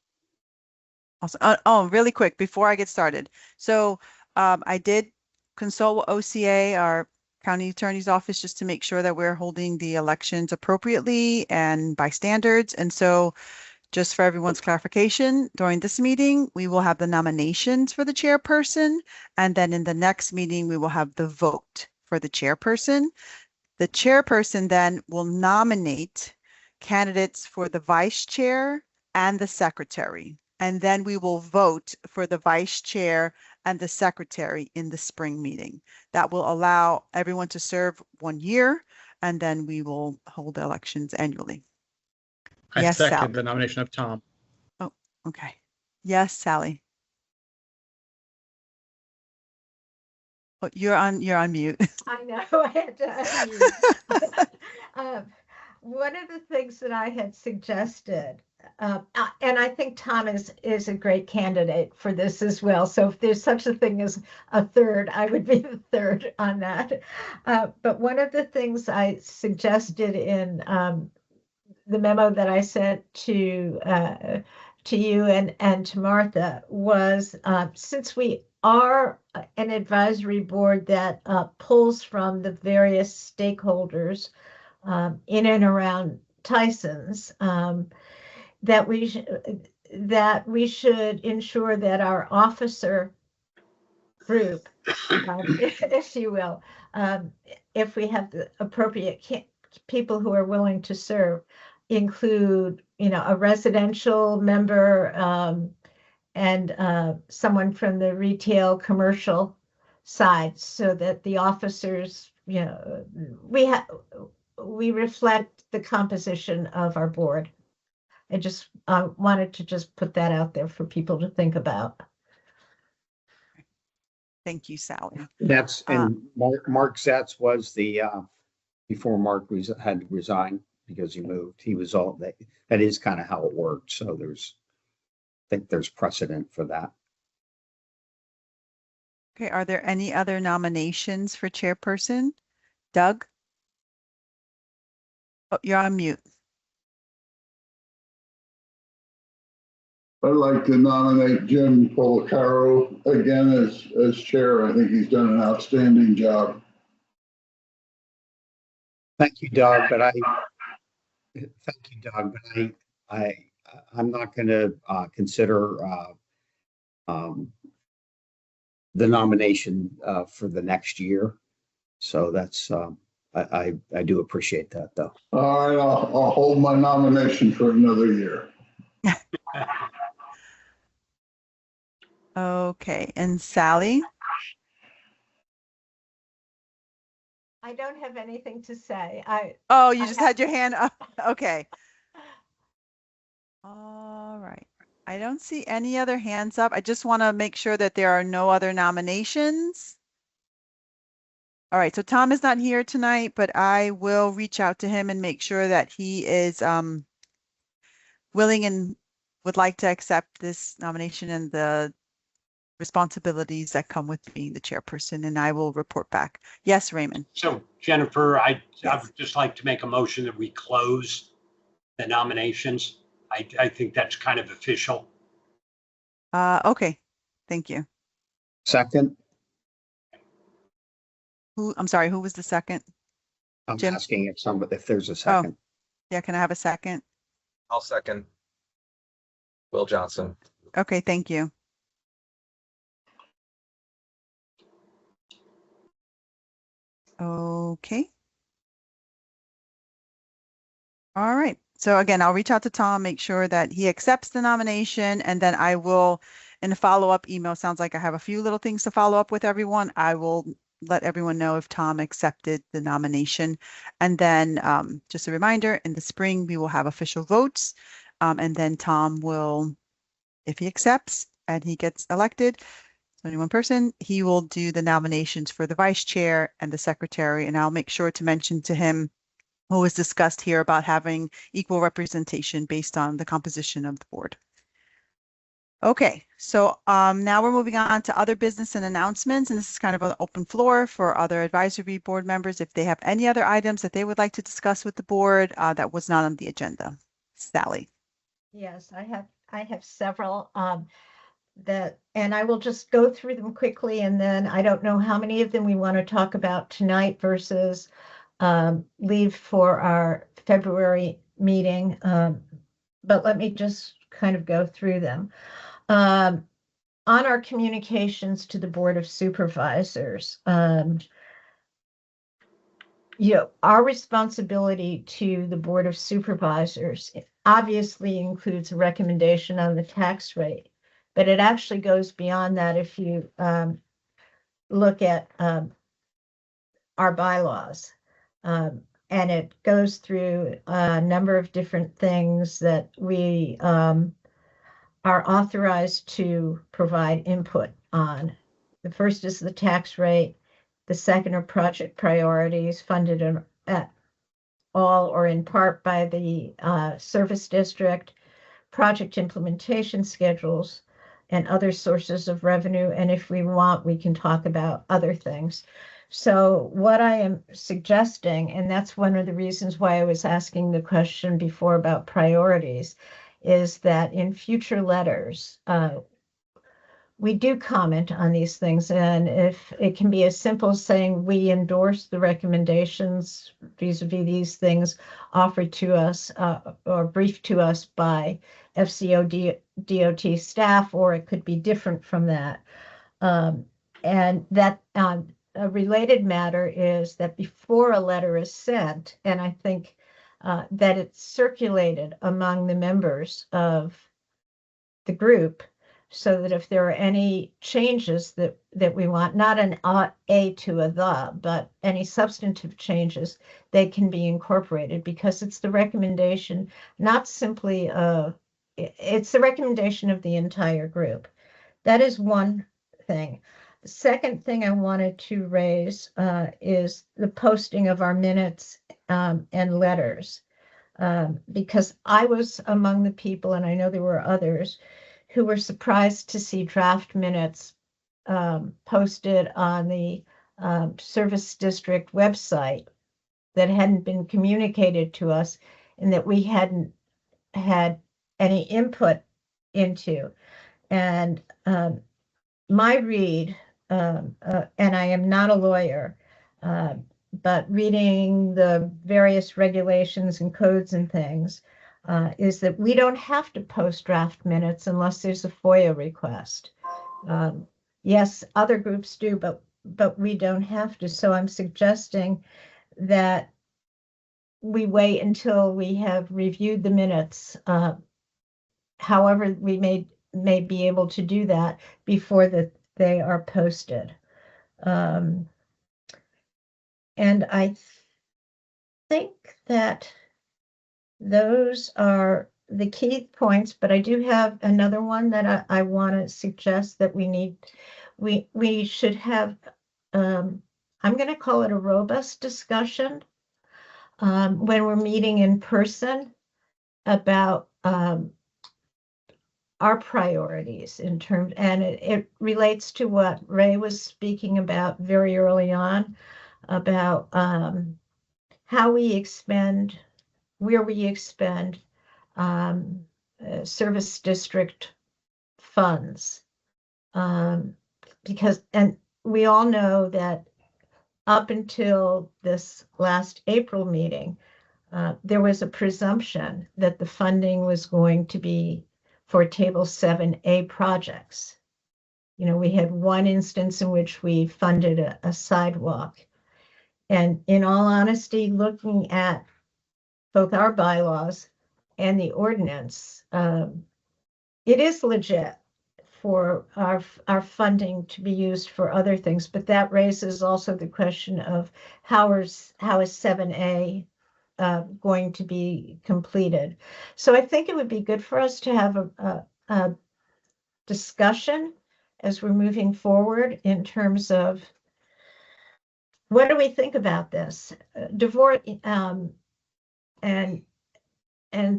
Awesome. Really quick before I get started. So I did consult with OCA, our county attorney's office, just to make sure that we're holding the elections appropriately and by standards. And so just for everyone's clarification, during this meeting, we will have the nominations for the chairperson. And then in the next meeting, we will have the vote for the chairperson. The chairperson then will nominate candidates for the vice chair and the secretary. And then we will vote for the vice chair and the secretary in the spring meeting. That will allow everyone to serve 1 year, and then we will hold the elections annually. I second the nomination of Tom. Oh, okay. Yes, Sally. Oh, you're on mute. I know, I had to unmute. One of the things that I had suggested And I think Tom is a great candidate for this as well. So if there's such a thing as a third, I would be the third on that. But one of the things I suggested in the memo that I sent to you and to Martha was since we are an advisory board that pulls from the various stakeholders in and around Tysons, that we should ensure that our officer group, if you will, if we have the appropriate people who are willing to serve, include, a residential member and someone from the retail commercial side, so that the officers, we reflect the composition of our board. I just wanted to just put that out there for people to think about. Thank you, Sally. That's, and Mark Zatz was the, before Mark had to resign because he moved, he was all, that is kind of how it worked. So I think there's precedent for that. Okay, are there any other nominations for chairperson? Doug? Oh, you're on mute. I'd like to nominate Jim Policaro again as chair. I think he's done an outstanding job. Thank you, Doug. But I'm not going to consider the nomination for the next year. So that's I do appreciate that, though. All right, I'll hold my nomination for another year. Okay, and Sally? I don't have anything to say. Oh, you just had your hand up. Okay. All right. I don't see any other hands up. I just want to make sure that there are no other nominations. All right, so Tom is not here tonight, but I will reach out to him and make sure that he is willing and would like to accept this nomination and the responsibilities that come with being the chairperson, and I will report back. Yes, Raymond. So Jennifer, I would just like to make a motion that we close the nominations. I think that's kind of official. Okay, thank you. Second. I'm sorry, who was the second? I'm Jim? asking if there's a second. Oh, yeah, can I have a second? I'll second. Will Johnson. Okay, thank you. Okay. All right. So again, I'll reach out to Tom, make sure that he accepts the nomination, and then I will, in a follow-up email, sounds like I have a few little things to follow up with everyone. I will let everyone know if Tom accepted the nomination. And then just a reminder, in the spring, we will have official votes. And then Tom will, if he accepts and he gets elected, only one person, he will do the nominations for the vice chair and the secretary. And I'll make sure to mention to him what was discussed here about having equal representation based on the composition of the board. Okay, so now we're moving on to other business and announcements, and this is kind of an open floor for other advisory board members if they have any other items that they would like to discuss with the board that was not on the agenda. Sally. Yes, I have several and I will just go through them quickly, and then I don't know how many of them we want to talk about tonight versus leave for our February meeting. But let me just kind of go through them. On our communications to the Board of Supervisors, our responsibility to the Board of Supervisors obviously includes a recommendation on the tax rate, but it actually goes beyond that if you look at our bylaws. And it goes through a number of different things that we are authorized to provide input on. The first is the tax rate. The second are project priorities funded at all or in part by the service district. project implementation schedules and other sources of revenue. And if we want, we can talk about other things. So what I am suggesting, and that's one of the reasons why I was asking the question before about priorities, is that in future letters, we do comment on these things. And if it can be as simple as saying we endorse the recommendations vis-a-vis these things offered to us or briefed to us by FCO DOT staff, or it could be different from that. And that a related matter is that before a letter is sent, and I think that it's circulated among the members of the group, so that if there are any changes that we want, not an a to a the, but any substantive changes, they can be incorporated, because it's the recommendation, not simply it's the recommendation of the entire group. That is one thing. The second thing I wanted to raise is the posting of our minutes and letters, because I was among the people, and I know there were others, who were surprised to see draft minutes posted on the service district website that hadn't been communicated to us and that we hadn't had any input into. And my read, and I am not a lawyer, but reading the various regulations and codes and things, is that we don't have to post draft minutes unless there's a FOIA request. Yes, other groups do, but we don't have to. So I'm suggesting that we wait until we have reviewed the minutes, however we may be able to do that before they are posted. And I think that those are the key points, but I do have another one that I want to suggest that we should have, I'm going to call it a robust discussion when we're meeting in person about our priorities in terms, and it relates to what Ray was speaking about very early on, about how we expend, where we expend service district funds. Because, and we all know that up until this last April meeting, there was a presumption that the funding was going to be for Table 7A projects. You know, we had one instance in which we funded a sidewalk. And in all honesty, looking at both our bylaws and the ordinance, it is legit for our funding to be used for other things, but that raises also the question of how is 7A going to be completed. So I think it would be good for us to have a discussion as we're moving forward in terms of what do we think about this? Divorce, and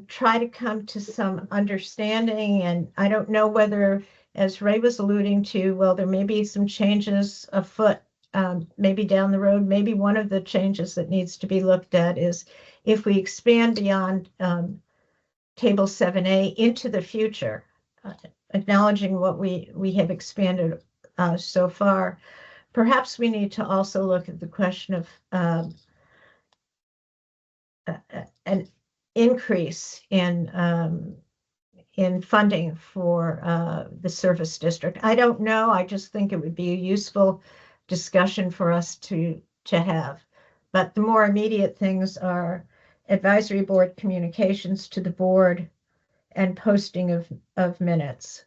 try to come to some understanding. And I don't know whether, as Ray was alluding to, well, there may be some changes afoot, maybe down the road. Maybe one of the changes that needs to be looked at is if we expand beyond Table 7A into the future, acknowledging what we have expanded so far, perhaps we need to also look at the question of an increase in funding for the service district. I don't know. I just think it would be a useful discussion for us to have. But the more immediate things are advisory board communications to the board and posting of minutes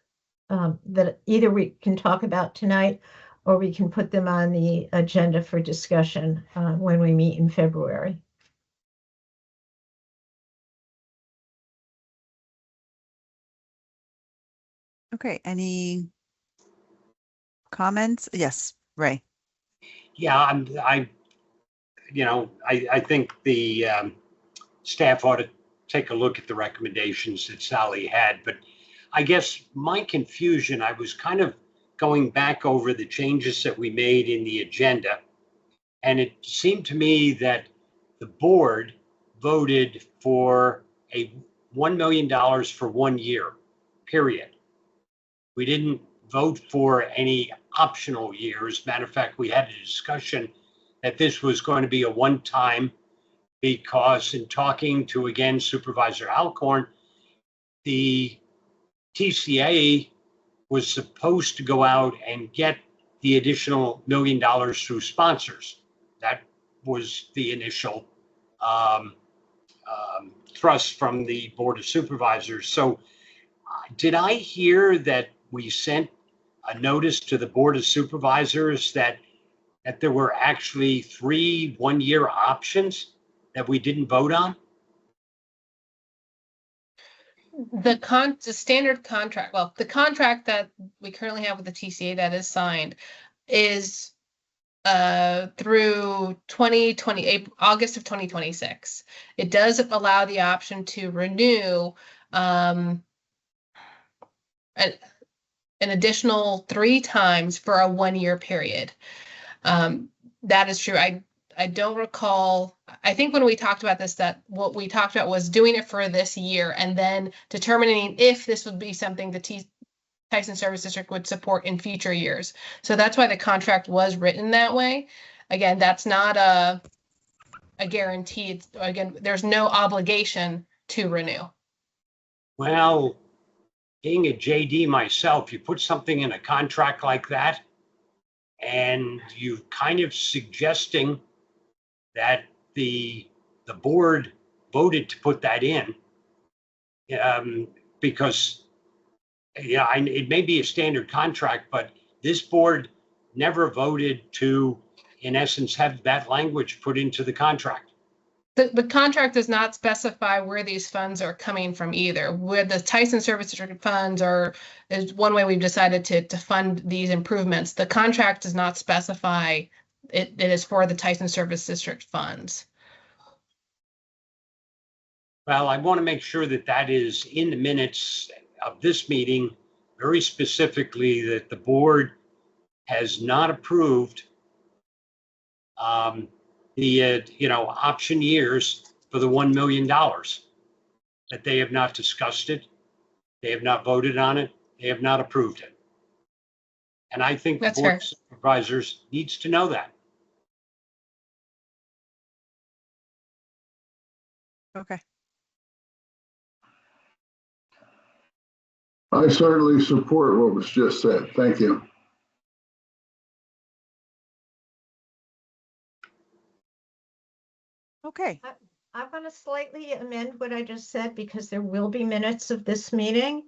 that either we can talk about tonight or we can put them on the agenda for discussion when we meet in February. Okay, any comments? Yes, Ray. Yeah, I think the staff ought to take a look at the recommendations that Sally had. But I guess my confusion, I was kind of going back over the changes that we made in the agenda. And it seemed to me that the board voted for a $1 million for 1 year, period. We didn't vote for any optional years. Matter of fact, we had a discussion that this was going to be a one-time, because in talking to, again, Supervisor Alcorn, the TCA was supposed to go out and get the additional $1 million through sponsors. That was the initial thrust from the Board of Supervisors. So did I hear that we sent a notice to the Board of Supervisors that there were actually 3 one-year options that we didn't vote on? The standard contract, well, the contract that we currently have with the TCA that is signed is through 2020, August of 2026. It does allow the option to renew an additional 3 times for a 1-year period. That is true. I don't recall. I think when we talked about this, that what we talked about was doing it for this year and then determining if this would be something the Tyson Service District would support in future years. So that's why the contract was written that way. Again, that's not a guarantee. Again, there's no obligation to renew. Well, being a JD myself, you put something in a contract like that, and you're kind of suggesting that the board voted to put that in, because it may be a standard contract, but this board never voted to, in essence, have that language put into the contract. The contract does not specify where these funds are coming from either. Where the Tyson Service District funds is one way we've decided to fund these improvements. The contract does not specify it is for the Tyson Service District funds. Well, I want to make sure that that is in the minutes of this meeting, very specifically, that the board has not approved the option years for the $1 million, that they have not discussed it, they have not voted on it, they have not approved it. And I think the Board of Supervisors needs to know that. Okay. I certainly support what was just said. Thank you. Okay. I'm going to slightly amend what I just said because there will be minutes of this meeting.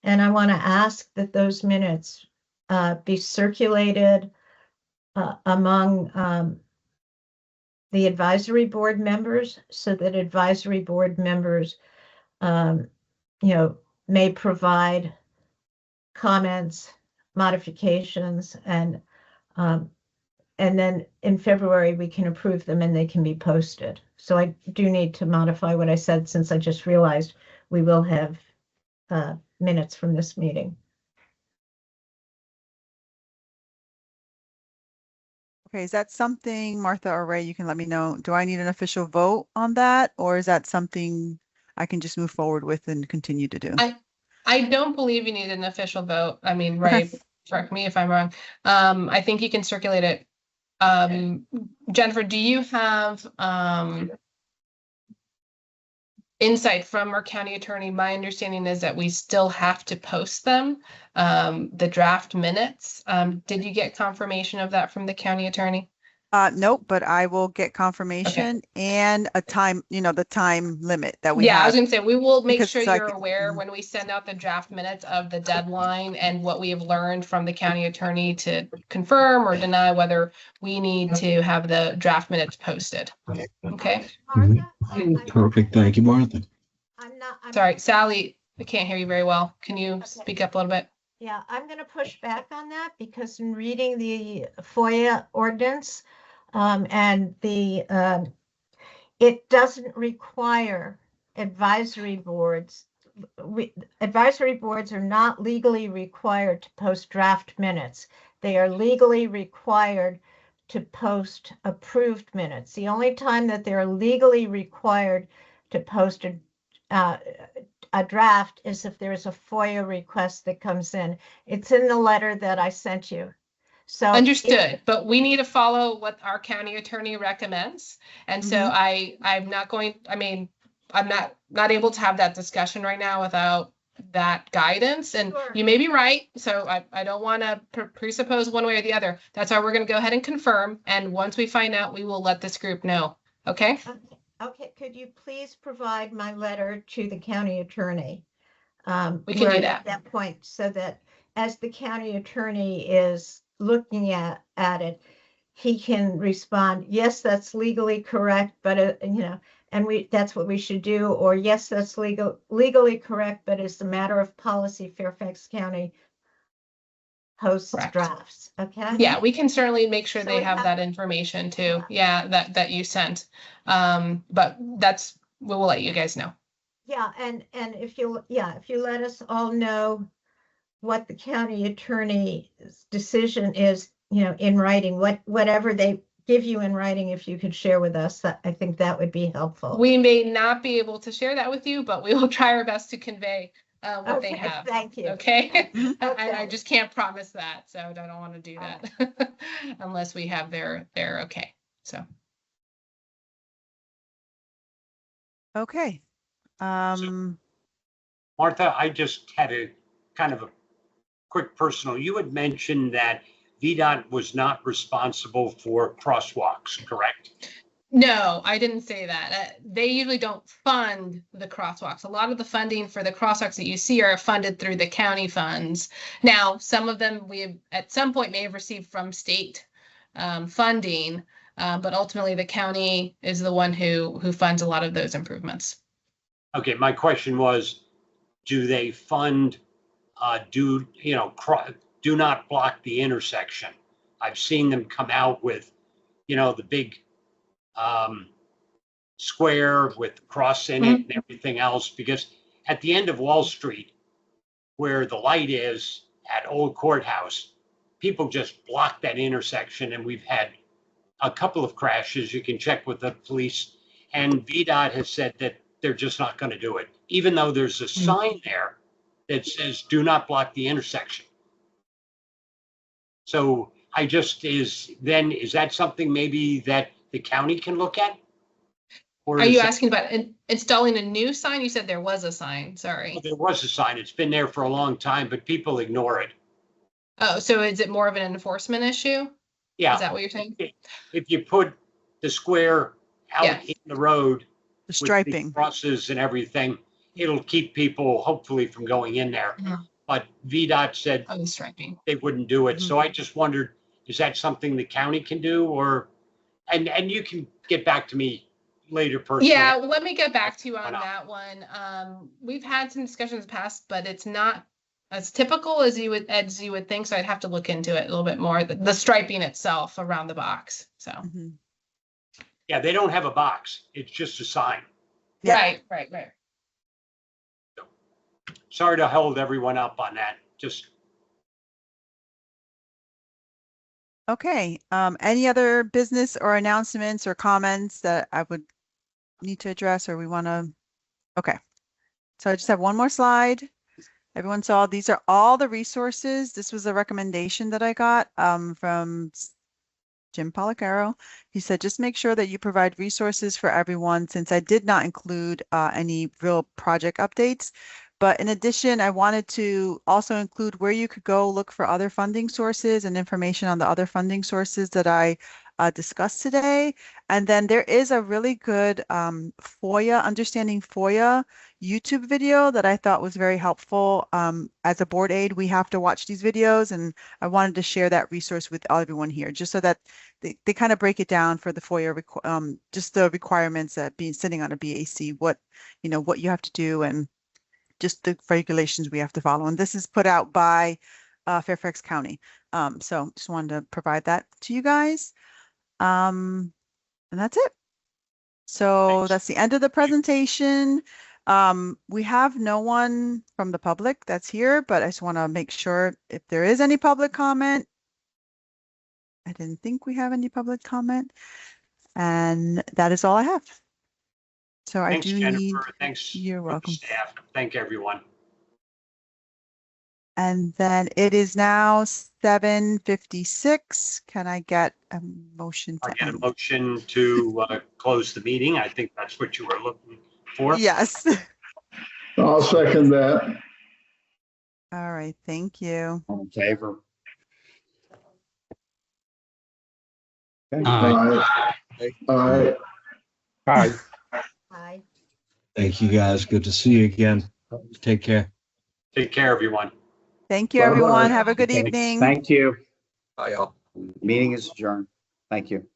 And I want to ask that those minutes be circulated among the advisory board members so that advisory board members, may provide comments, modifications, and then in February we can approve them and they can be posted. So I do need to modify what I said since I just realized we will have minutes from this meeting. Okay, is that something, Martha or Ray, you can let me know? Do I need an official vote on that, or is that something I can just move forward with and continue to do? I don't believe you need an official vote. I mean, Ray, correct me if I'm wrong. I think you can circulate it. Jennifer, do you have insight from our county attorney? My understanding is that we still have to post them, the draft minutes. Did you get confirmation of that from the county attorney? Nope, but I will get confirmation and a time, the time limit that we have. Yeah, I was gonna say, we will make sure you're aware when we send out the draft minutes of the deadline and what we have learned from the county attorney to confirm or deny whether we need to have the draft minutes posted. Okay. Perfect. Thank you, Martha. Sorry, Sally, I can't hear you very well. Can you speak up a little bit? Yeah, I'm going to push back on that because in reading the FOIA ordinance and it doesn't require advisory boards, advisory boards are not legally required to post draft minutes. They are legally required to post approved minutes. The only time that they're legally required to post a draft is if there's a FOIA request that comes in. It's in the letter that I sent you. So understood, but we need to follow what our county attorney recommends. And so I'm not going, I mean, I'm not able to have that discussion right now without that guidance. And you may be right. So I don't want to presuppose one way or the other. That's why we're going to go ahead and confirm. And once we find out, we will let this group know. Okay. Okay. Could you please provide my letter to the county attorney? We can do that. At that point, so that as the county attorney is looking at it, he can respond, yes, that's legally correct, but and that's what we should do, or yes, that's legally correct, but it's a matter of policy, Fairfax County posts drafts. Okay. Yeah, we can certainly make sure they have that information too. Yeah, that you sent. But we will let you guys know. Yeah, and if you let us all know what the county attorney's decision is, in writing, whatever they give you in writing, if you could share with us, I think that would be helpful. We may not be able to share that with you, but we will try our best to convey what they have. Thank you. Okay. And I just can't promise that, so I don't want to do that unless we have their okay. So. Okay. Martha, I just had a kind of a quick personal. You had mentioned that VDOT was not responsible for crosswalks, correct? No, I didn't say that. They usually don't fund the crosswalks. A lot of the funding for the crosswalks that you see are funded through the county funds. Now, some of them we at some point may have received from state funding, but ultimately the county is the one who funds a lot of those improvements. Okay, my question was, do they fund, do not block the intersection? I've seen them come out with, the big square with the cross in it and everything else, because at the end of Wall Street, where the light is at Old Courthouse, people just block that intersection, and we've had a couple of crashes. You can check with the police, and VDOT has said that they're just not going to do it, even though there's a sign there that says do not block the intersection. So is that something maybe that the county can look at? Or are you asking about installing a new sign? You said there was a sign, sorry. Well, there was a sign. It's been there for a long time, but people ignore it. Oh, so is it more of an enforcement issue? Yeah. Is that what you're saying? If you put the square out in the road, the striping, with the crosses and everything, it'll keep people hopefully from going in there. But VDOT said the striping, they wouldn't do it. So I just wondered, is that something the county can do, or and you can get back to me later personally. Yeah, let me get back to you on that one. We've had some discussions past, but it's not as typical as you would think. So I'd have to look into it a little bit more. The striping itself around the box. So yeah, they don't have a box. It's just a sign. Yeah. Right. So, sorry to hold everyone up on that. Just okay. Any other business or announcements or comments that I would need to address, or we want to? Okay. So I just have one more slide. Everyone saw these are all the resources. This was a recommendation that I got from Jim Policaro. He said, just make sure that you provide resources for everyone, since I did not include any real project updates. But in addition, I wanted to also include where you could go look for other funding sources and information on the other funding sources that I discussed today. And then there is a really good FOIA, Understanding FOIA YouTube video that I thought was very helpful. As a board aide, we have to watch these videos, and I wanted to share that resource with everyone here, just so that they kind of break it down for the FOIA, just the requirements that sitting on a BAC, what you have to do, and just the regulations we have to follow. And this is put out by Fairfax County. So just wanted to provide that to you guys. And that's it. So that's the end of the presentation. We have no one from the public that's here, but I just want to make sure if there is any public comment. I didn't think we have any public comment. And that is all I have. So Thanks, I do Jennifer. need, Thanks. you're welcome. Staff. Thank everyone. And then it is now 7:56. Can I get a motion I to get a end? motion to close the meeting. I think that's what you were looking for. Yes. I'll second that. All right. Thank you. All in favor? Okay. Aye. Aye. Hi. Hi. Thank you, guys. Good to see you again. Take care. Take care, everyone. Thank you, Bye-bye. everyone. Have a good Okay. evening. Thank you. Bye, y'all. Meeting is adjourned. Thank you.